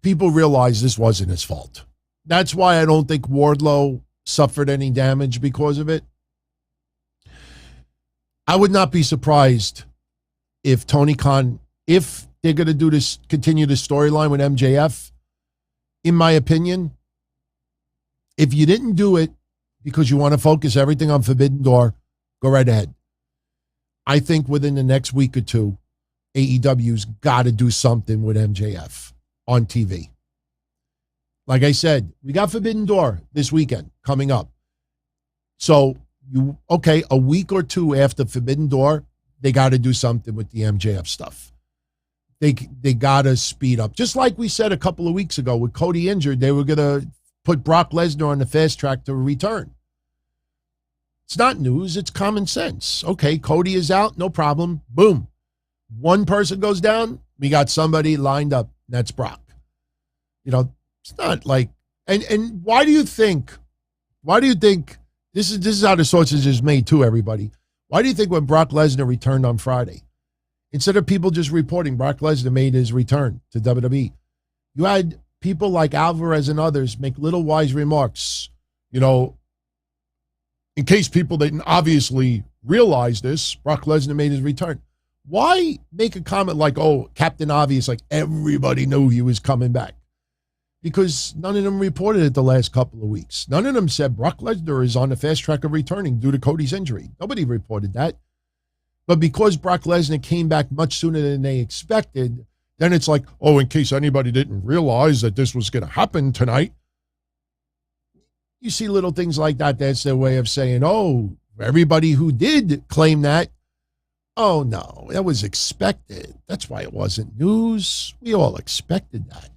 people realize this wasn't his fault. That's why I don't think Wardlow suffered any damage because of it. I would not be surprised if Tony Khan, if they're going to do this, continue the storyline with MJF, in my opinion, if you didn't do it because you want to focus everything on Forbidden Door, go right ahead. I think within the next week or two, AEW's got to do something with MJF on TV. Like I said, we got Forbidden Door this weekend coming up. So, a week or two after Forbidden Door, they got to do something with the MJF stuff. They got to speed up. Just like we said a couple of weeks ago with Cody injured, they were going to put Brock Lesnar on the fast track to return. It's not news. It's common sense. Okay, Cody is out. No problem. Boom. One person goes down. We got somebody lined up. That's Brock. You know, it's not like, and why do you think this is how the sausage is made too, everybody? Why do you think when Brock Lesnar returned on Friday, instead of people just reporting Brock Lesnar made his return to WWE, you had people like Alvarez and others make little wise remarks, you know, in case people didn't obviously realize this, Brock Lesnar made his return. Why make a comment like, oh, Captain Obvious, like everybody knew he was coming back? because none of them reported it the last couple of weeks. None of them said Brock Lesnar is on the fast track of returning due to Cody's injury. Nobody reported that. But because Brock Lesnar came back much sooner than they expected, then it's like, oh, in case anybody didn't realize that this was going to happen tonight. You see little things like that. That's their way of saying, oh, everybody who did claim that, oh, no, that was expected. That's why it wasn't news. We all expected that.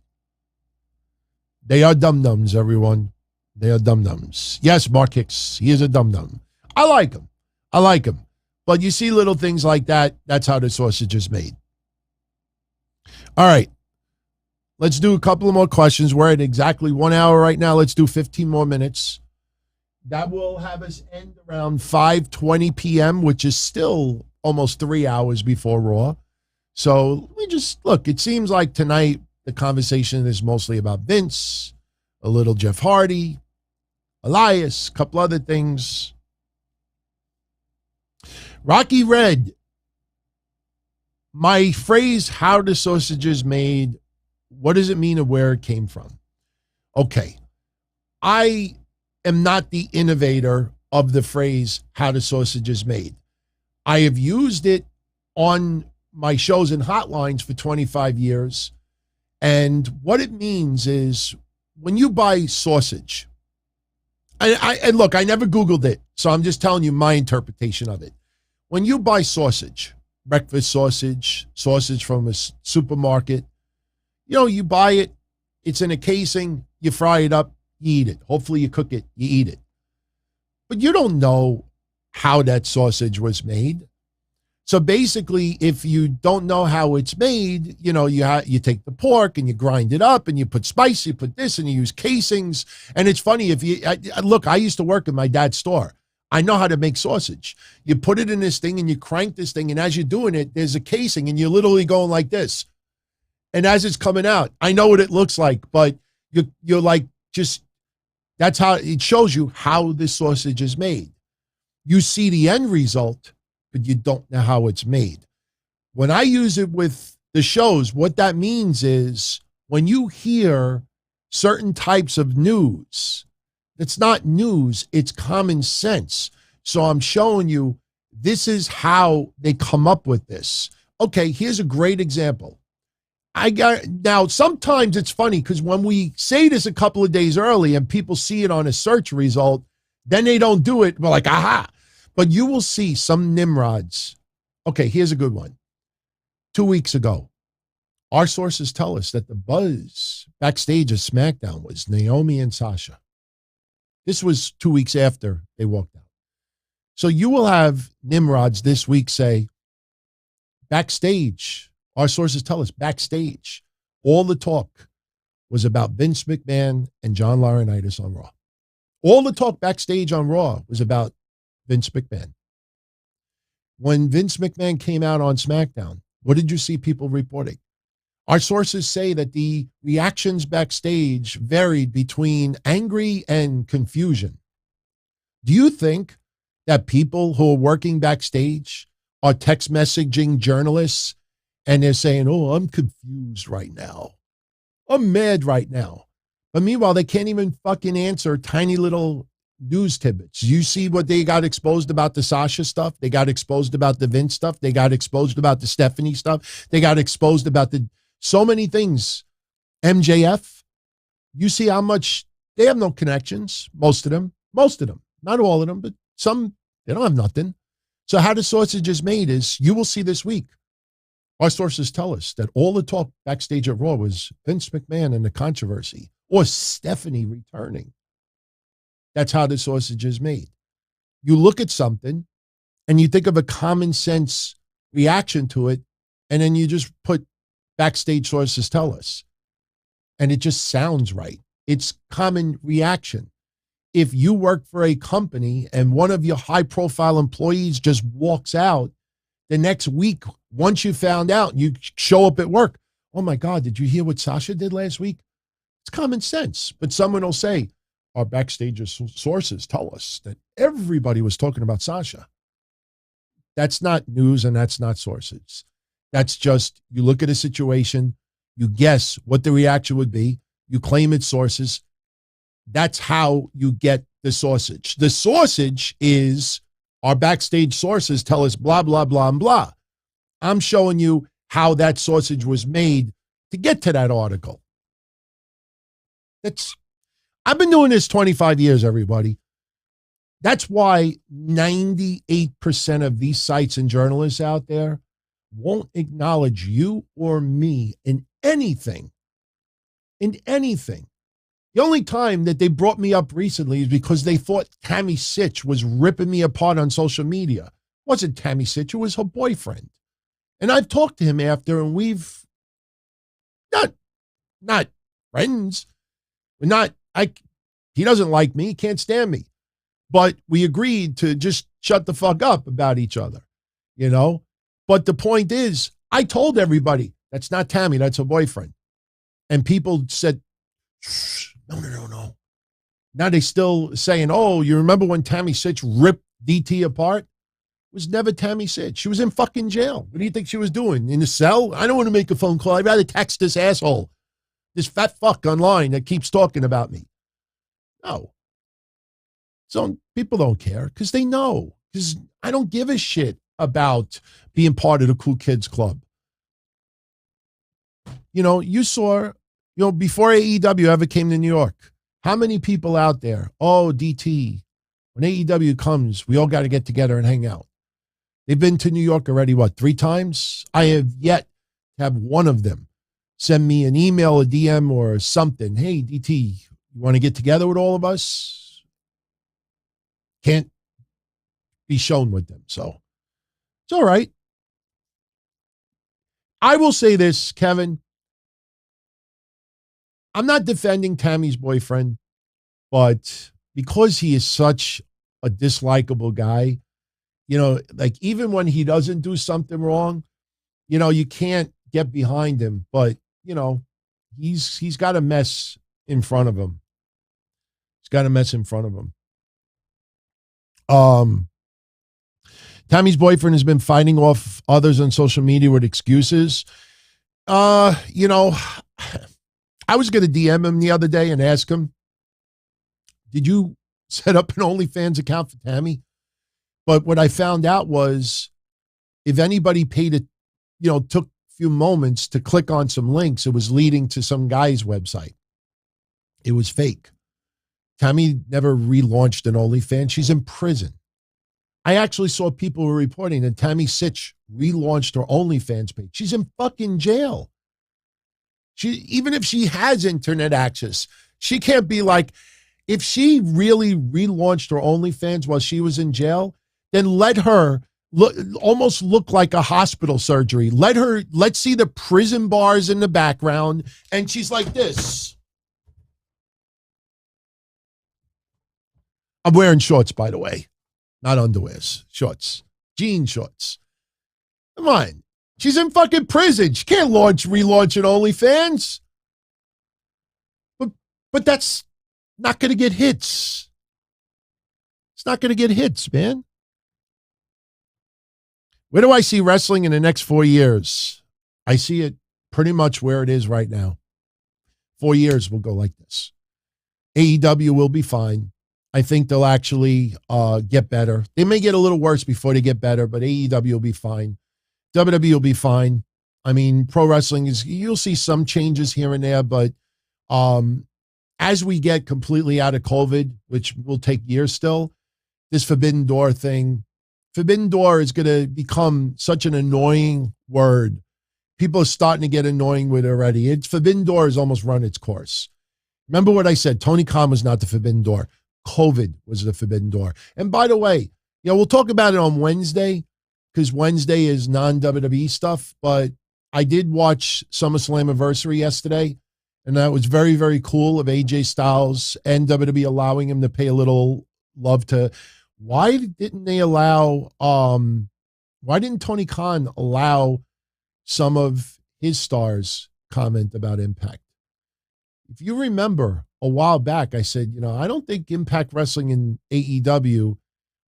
They are dum-dums, everyone. They are dum-dums. Yes, Mark Hicks, he is a dum-dum. I like him. I like him. But you see little things like that. That's how the sausage is made. All right. Let's do a couple of more questions. We're at exactly 1 hour right now. Let's do 15 more minutes. That will have us end around 5:20 p.m., which is still almost 3 hours before Raw. So we just, look, it seems like tonight the conversation is mostly about Vince, a little Jeff Hardy, Elias, a couple other things. Rocky Red, my phrase, how the sausage is made, what does it mean and where it came from? Okay, I am not the innovator of the phrase, how the sausage is made. I have used it on my shows and hotlines for 25 years. And what it means is when you buy sausage, and look, I never Googled it, so I'm just telling you my interpretation of it. When you buy sausage, breakfast sausage, sausage from a supermarket, you know, you buy it, it's in a casing, you fry it up, you eat it. Hopefully you cook it, you eat it. But you don't know how that sausage was made. So basically, if you don't know how it's made, you know, you take the pork and you grind it up and you put spice, you put this and you use casings. And it's funny, if you look, I used to work in my dad's store. I know how to make sausage. You put it in this thing and you crank this thing. And as you're doing it, there's a casing and you're literally going like this. And as it's coming out, I know what it looks like, but you're like, just, that's how it shows you how this sausage is made. You see the end result, but you don't know how it's made. When I use it with the shows, what that means is when you hear certain types of news, it's not news, it's common sense. So I'm showing you this is how they come up with this. Okay, here's a great example. Now, sometimes it's funny because when we say this a couple of days early and people see it on a search result, then they don't do it. We're like, aha. But you will see some Nimrods. Okay, here's a good one. 2 weeks ago, our sources tell us that the buzz backstage of SmackDown was Naomi and Sasha. This was 2 weeks after they walked out. So you will have Nimrods this week say, backstage, our sources tell us backstage, all the talk was about Vince McMahon and John Laurinaitis on Raw. All the talk backstage on Raw was about Vince McMahon. When Vince McMahon came out on SmackDown, what did you see people reporting? Our sources say that the reactions backstage varied between angry and confusion. Do you think that people who are working backstage are text messaging journalists and they're saying, oh, I'm confused right now. I'm mad right now. But meanwhile, they can't even fucking answer tiny little news tidbits. You see what they got exposed about the Sasha stuff? They got exposed about the Vince stuff. They got exposed about the Stephanie stuff. They got exposed about so many things. MJF, you see how much, they have no connections, most of them, not all of them, but some, they don't have nothing. So how the sausage is made is, you will see this week, our sources tell us that all the talk backstage at Raw was Vince McMahon and the controversy, or Stephanie returning. That's how the sausage is made. You look at something and you think of a common sense reaction to it, and then you just put backstage sources tell us. And it just sounds right. It's common reaction. If you work for a company and one of your high profile employees just walks out the next week, once you found out, you show up at work. Oh my God, did you hear what Sasha did last week? It's common sense. But someone will say, our backstage sources tell us that everybody was talking about Sasha. That's not news and that's not sources. That's just, you look at a situation, you guess what the reaction would be, You claim it's sources. That's how you get the sausage. The sausage is our backstage sources tell us blah, blah, blah, and blah. I'm showing you how that sausage was made to get to that article. I've been doing this 25 years, everybody. That's why 98% of these sites and journalists out there won't acknowledge you or me in anything. In anything. The only time that they brought me up recently is because they thought Tammy Sytch was ripping me apart on social media. It wasn't Tammy Sytch, it was her boyfriend. And I've talked to him after, and we've not friends. He doesn't like me, he can't stand me. But we agreed to just shut the fuck up about each other, you know? But the point is, I told everybody, that's not Tammy, that's her boyfriend. And people said, no. Now they still saying, oh, you remember when Tammy Sytch ripped DT apart? It was never Tammy Sytch. She was in fucking jail. What do you think she was doing? In the cell? I don't want to make a phone call. I'd rather text this asshole, this fat fuck online that keeps talking about me. No. So people don't care because they know. Because I don't give a shit about being part of the Cool Kids Club. You know, you saw, before AEW ever came to New York, how many people out there, oh, DT, when AEW comes, we all got to get together and hang out. They've been to New York already, 3 times? I have yet to have one of them send me an email, a DM, or something. Hey, DT, you want to get together with all of us? Can't be shown with them. So it's all right. I will say this, Kevin. I'm not defending Tammy's boyfriend, but because he is such a dislikable guy, like even when he doesn't do something wrong, you can't get behind him. But, he's got a mess in front of him. He's got a mess in front of him. Tammy's boyfriend has been fighting off others on social media with excuses. I was going to DM him the other day and ask him, did you set up an OnlyFans account for Tammy? But what I found out was if anybody paid it, took a few moments to click on some links, it was leading to some guy's website. It was fake. Tammy never relaunched an OnlyFans. She's in prison. I actually saw people were reporting that Tammy Sytch relaunched her OnlyFans page. She's in fucking jail. Even if she has internet access, she can't be like, if she really relaunched her OnlyFans while she was in jail, then let her almost look like a hospital surgery. Let's see the prison bars in the background. And she's like this. I'm wearing shorts, by the way, not underwears, shorts, jean shorts. Come on. She's in fucking prison. She can't relaunch an OnlyFans. But that's not going to get hits. It's not going to get hits, man. Where do I see wrestling in the next 4 years? I see it pretty much where it is right now. 4 years will go like this. AEW will be fine. I think they'll actually get better. They may get a little worse before they get better, but AEW will be fine. WWE will be fine. I mean, pro wrestling you'll see some changes here and there, but as we get completely out of COVID, which will take years still, this Forbidden Door thing, Forbidden Door is going to become such an annoying word. People are starting to get annoying with it already. Forbidden Door has almost run its course. Remember what I said, Tony Khan was not the Forbidden Door. COVID was the Forbidden Door. And by the way, we'll talk about it on Wednesday because Wednesday is non-WWE stuff, but I did watch SummerSlam Anniversary yesterday, and that was very, very cool of AJ Styles and WWE allowing him to pay a little love to. Why didn't Tony Khan allow some of his stars comment about Impact? If you remember a while back, I said, I don't think Impact Wrestling and AEW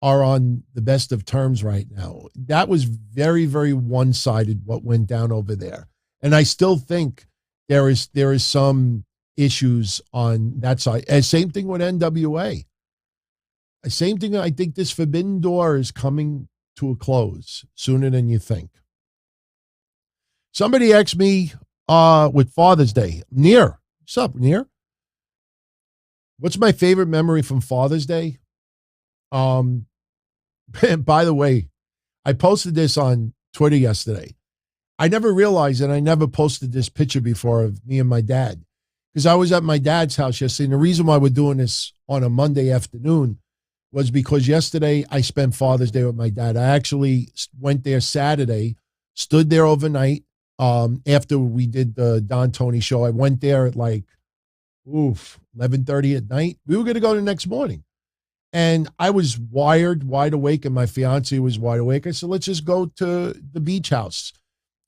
are on the best of terms right now. That was very, very one-sided what went down over there. And I still think there is some issues on that side. And same thing with NWA. Same thing. I think this forbidden door is coming to a close sooner than you think. Somebody asked me with Father's Day, Near. What's up, Near? What's my favorite memory from Father's Day? By the way, I posted this on Twitter yesterday. I never realized that I never posted this picture before of me and my dad, because I was at my dad's house yesterday. And the reason why we're doing this on a Monday afternoon was because yesterday I spent Father's Day with my dad. I actually went there Saturday, stood there overnight. After we did the Don Tony show, I went there at 11:30 at night. We were going to go the next morning. And I was wide awake, and my fiance was wide awake. I said, let's just go to the beach house.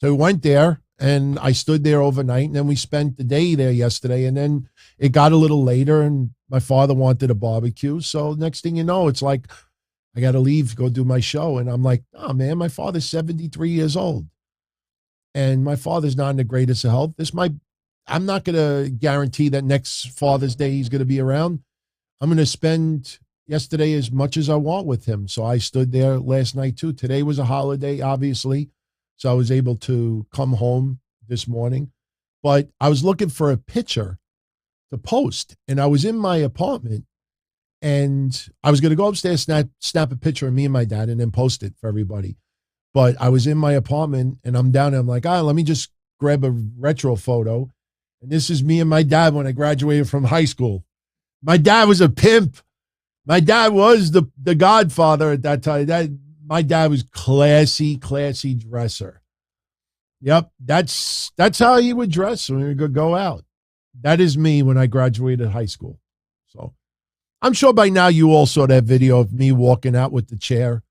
So we went there, and I stood there overnight, and then we spent the day there yesterday. And then it got a little later, and my father wanted a barbecue. So next thing you know, it's like, I got to leave, go do my show. And I'm like, oh, man, my father's 73 years old. And my father's not in the greatest of health. I'm not going to guarantee that next Father's Day he's going to be around. I'm going to spend yesterday as much as I want with him. So I stood there last night too. Today was a holiday, obviously. So I was able to come home this morning. But I was looking for a picture to post. And I was in my apartment. And I was going to go upstairs, snap a picture of me and my dad, and then post it for everybody. But I was in my apartment, and I'm down there. I'm like, let me just grab a retro photo. And this is me and my dad when I graduated from high school. My dad was a pimp. My dad was the godfather at that time. My dad was classy dresser. Yep, that's how he would dress when we would go out. That is me when I graduated high school. So I'm sure by now you all saw that video of me walking out with the chair.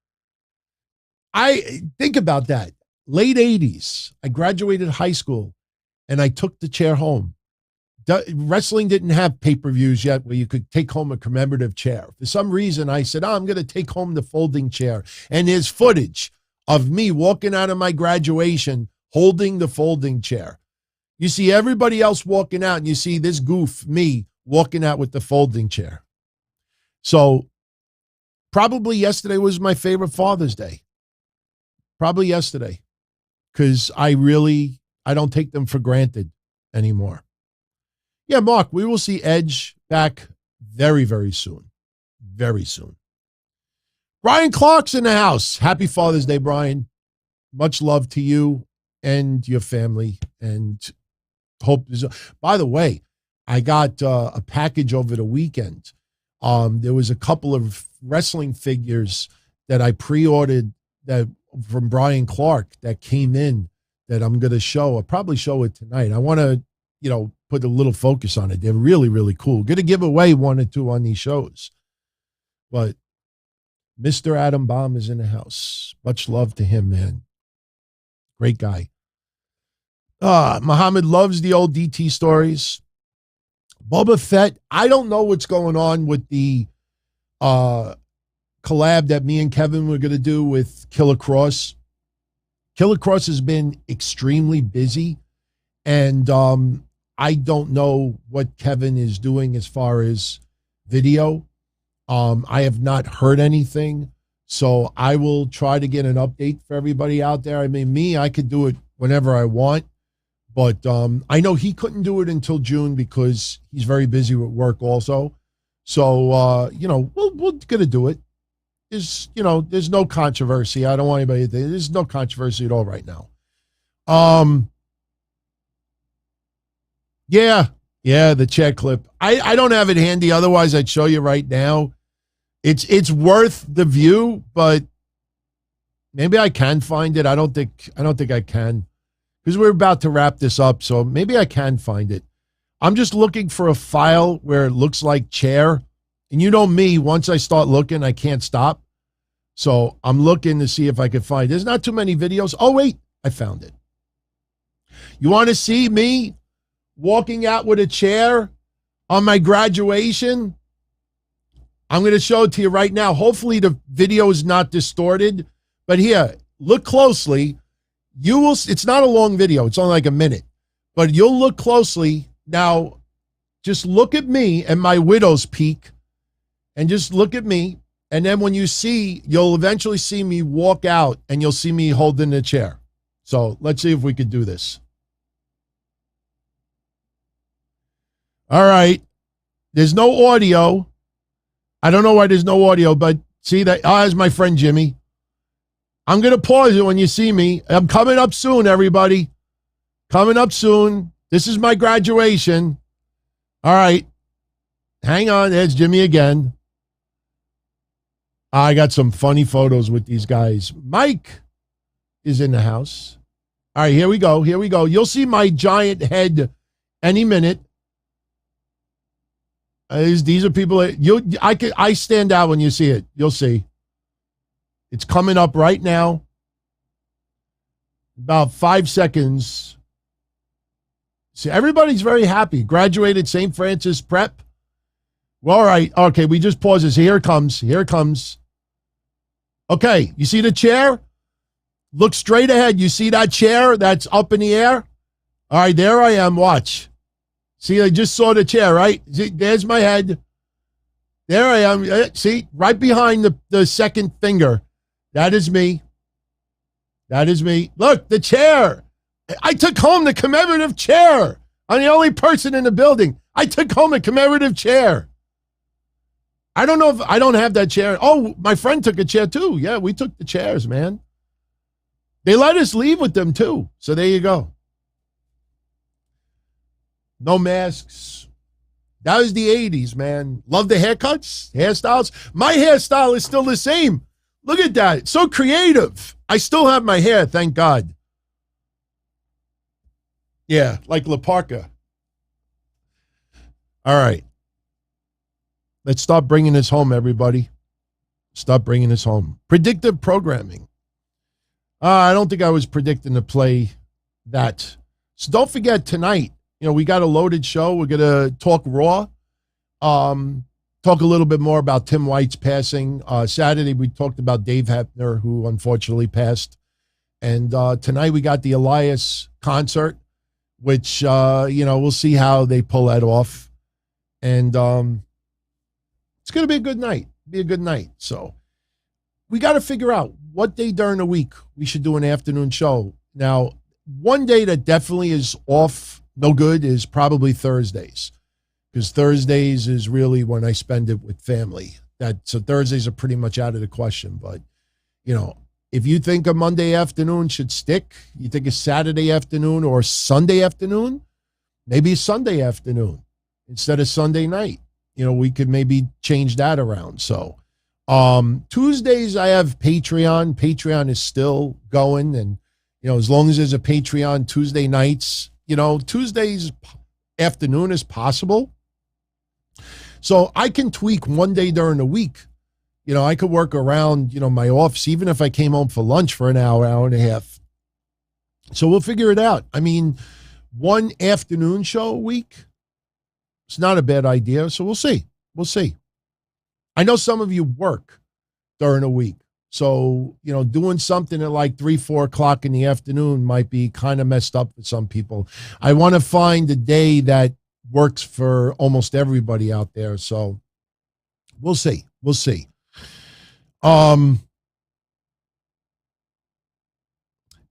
I think about that. Late 80s, I graduated high school, and I took the chair home. Wrestling didn't have pay-per-views yet where you could take home a commemorative chair. For some reason, I said, I'm going to take home the folding chair. And there's footage of me walking out of my graduation holding the folding chair. You see everybody else walking out, and you see this goof, me, walking out with the folding chair. So probably yesterday was my favorite Father's Day. Probably yesterday, because I don't take them for granted anymore. Yeah, Mark, we will see Edge back very, very soon. Very soon. Brian Clark's in the house. Happy Father's Day, Brian. Much love to you and your family. And hope. By the way, I got a package over the weekend. There was a couple of wrestling figures that I pre-ordered from Brian Clark that came in that I'm going to show. I'll probably show it tonight. I want to, put a little focus on it. They're really, really cool. Going to give away one or two on these shows. But Mr. Adam Baum is in the house. Much love to him, man. Great guy. Muhammad loves the old DT stories. Boba Fett, I don't know what's going on with the collab that me and Kevin were going to do with Killer Cross. Killer Cross has been extremely busy, and I don't know what Kevin is doing as far as video. I have not heard anything, so I will try to get an update for everybody out there. I mean, I could do it whenever I want, but I know he couldn't do it until June because he's very busy with work also. So, we're going to do it. There's no controversy. I don't want anybody to think there's no controversy at all right now. Yeah, the check clip. I don't have it handy. Otherwise, I'd show you right now. It's worth the view, but maybe I can find it. I don't think I can, because we're about to wrap this up. So maybe I can find it. I'm just looking for a file where it looks like chair. And you know me, once I start looking, I can't stop. So I'm looking to see if I can find it. There's not too many videos. Oh, wait, I found it. You want to see me walking out with a chair on my graduation? I'm going to show it to you right now. Hopefully the video is not distorted. But here, look closely. You will. It's not a long video. It's only like a minute. But you'll look closely. Now, just look at me and my widow's peak, and just look at me. And then when you see, you'll eventually see me walk out, and you'll see me holding the chair. So let's see if we could do this. All right. There's no audio. I don't know why there's no audio, but see that? Oh, there's my friend Jimmy. I'm going to pause it when you see me. I'm coming up soon, everybody. Coming up soon. This is my graduation. All right. Hang on. There's Jimmy again. I got some funny photos with these guys. Mike is in the house. All right, here we go. Here we go. You'll see my giant head any minute. These are people that I stand out when you see it. You'll see. It's coming up right now. About 5 seconds. See, everybody's very happy. Graduated St. Francis Prep. Well, all right. Okay, we just pause this. Here it comes. Here it comes. Okay, you see the chair? Look straight ahead. You see that chair that's up in the air? All right, there I am. Watch. See, I just saw the chair, right? See, there's my head. There I am. See, right behind the second finger. That is me. That is me. Look, the chair. I took home the commemorative chair. I'm the only person in the building. I took home a commemorative chair. I don't know if I don't have that chair. Oh, my friend took a chair too. Yeah, we took the chairs, man. They let us leave with them too. So there you go. No masks. That was the 80s, man. Love the haircuts, hairstyles. My hairstyle is still the same. Look at that. It's so creative. I still have my hair, thank God. Yeah, like La Parka. All right. Let's stop bringing this home, everybody. Stop bringing this home. Predictive programming. I don't think I was predicting to play that. So don't forget tonight, we got a loaded show. We're going to talk Raw. Talk a little bit more about Tim White's passing. Saturday, we talked about Dave Hepner, who unfortunately passed. And tonight we got the Elias concert, which, we'll see how they pull that off. And it's going to be a good night. Be a good night. So we got to figure out what day during the week we should do an afternoon show. Now, one day that definitely is off, no good, is probably Thursdays. Because Thursdays is really when I spend it with family. So Thursdays are pretty much out of the question. But, if you think a Monday afternoon should stick, you think a Saturday afternoon or Sunday afternoon, maybe Sunday afternoon instead of Sunday night. We could maybe change that around. So Tuesdays I have Patreon. Patreon is still going. And, as long as there's a Patreon Tuesday nights, Tuesdays afternoon is possible. So I can tweak one day during the week. I could work around, my office, even if I came home for lunch for an hour, hour and a half. So we'll figure it out. I mean, one afternoon show a week, it's not a bad idea. So we'll see. We'll see. I know some of you work during the week. So, doing something at like 3, 4 o'clock in the afternoon might be kind of messed up for some people. I want to find a day that works for almost everybody out there. So we'll see. We'll see.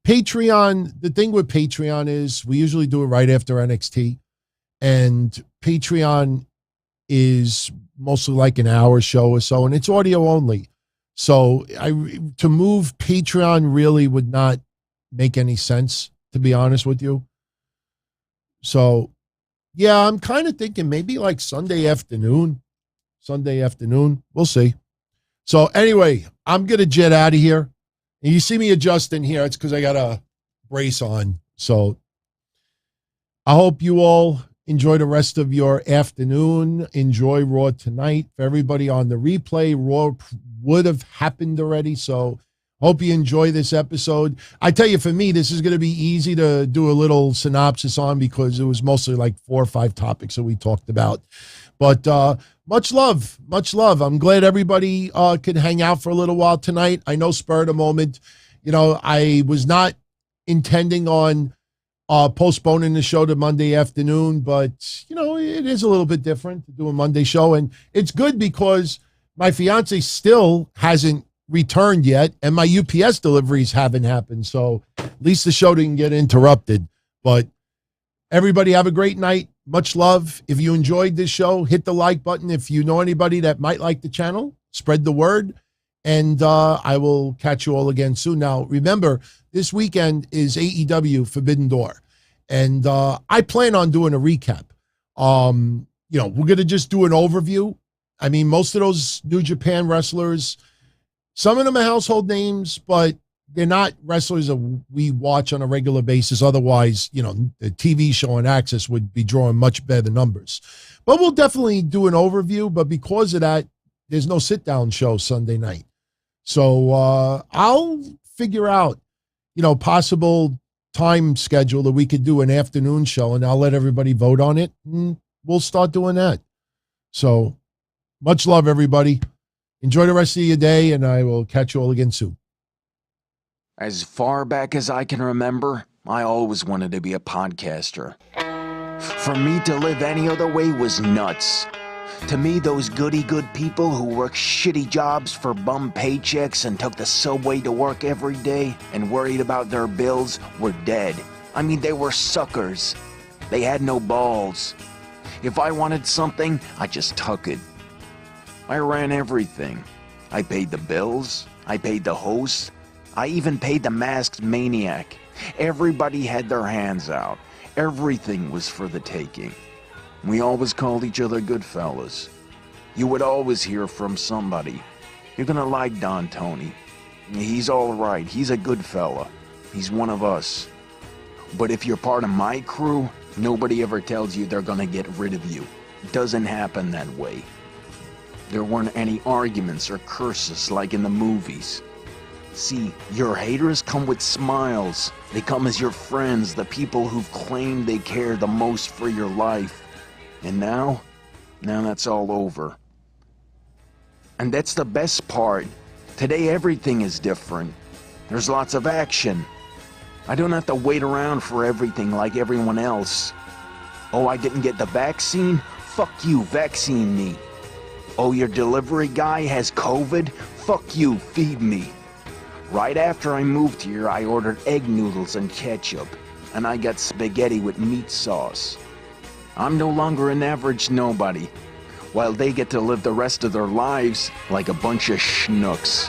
Patreon, the thing with Patreon is we usually do it right after NXT, and Patreon is mostly like an hour show or so, and it's audio only. So to move Patreon really would not make any sense, to be honest with you. So yeah, I'm kind of thinking maybe like Sunday afternoon. We'll see. So anyway, I'm going to jet out of here. And you see me adjusting here. It's because I got a brace on. So I hope you all enjoy the rest of your afternoon. Enjoy Raw tonight. For everybody on the replay, Raw would have happened already. So hope you enjoy this episode. I tell you, for me, this is going to be easy to do a little synopsis on because it was mostly like 4 or 5 topics that we talked about. But much love, much love. I'm glad everybody could hang out for a little while tonight. I know spur of the moment, I was not intending on postponing the show to Monday afternoon, but, it is a little bit different to do a Monday show. And it's good because my fiance still hasn't returned yet, and my UPS deliveries haven't happened. So at least the show didn't get interrupted. But everybody have a great night. Much love. If you enjoyed this show, hit the like button. If you know anybody that might like the channel, spread the word. And I will catch you all again soon. Now, remember, this weekend is AEW Forbidden Door. And I plan on doing a recap. We're going to just do an overview. I mean, most of those New Japan wrestlers, some of them are household names, but they're not wrestlers that we watch on a regular basis. Otherwise, the TV show on Access would be drawing much better numbers. But we'll definitely do an overview. But because of that, there's no sit-down show Sunday night. So I'll figure out, possible time schedule that we could do an afternoon show, and I'll let everybody vote on it, and we'll start doing that. So much love, everybody. Enjoy the rest of your day, and I will catch you all again soon. As far back as I can remember, I always wanted to be a podcaster. For me to live any other way was nuts. To me, those goody-good people who worked shitty jobs for bum paychecks and took the subway to work every day and worried about their bills were dead. I mean, they were suckers. They had no balls. If I wanted something, I just took it. I ran everything. I paid the bills. I paid the host. I even paid the masked maniac. Everybody had their hands out. Everything was for the taking. We always called each other good fellas. You would always hear from somebody. You're gonna like Don Tony. He's all right. He's a good fella. He's one of us. But if you're part of my crew, nobody ever tells you they're gonna get rid of you. It doesn't happen that way. There weren't any arguments or curses like in the movies. See, your haters come with smiles. They come as your friends, the people who've claimed they care the most for your life. And now that's all over. And that's the best part. Today everything is different. There's lots of action. I don't have to wait around for everything like everyone else. Oh, I didn't get the vaccine? Fuck you, vaccine me. Oh, your delivery guy has COVID? Fuck you, feed me. Right after I moved here, I ordered egg noodles and ketchup, and I got spaghetti with meat sauce. I'm no longer an average nobody, while they get to live the rest of their lives like a bunch of schnooks.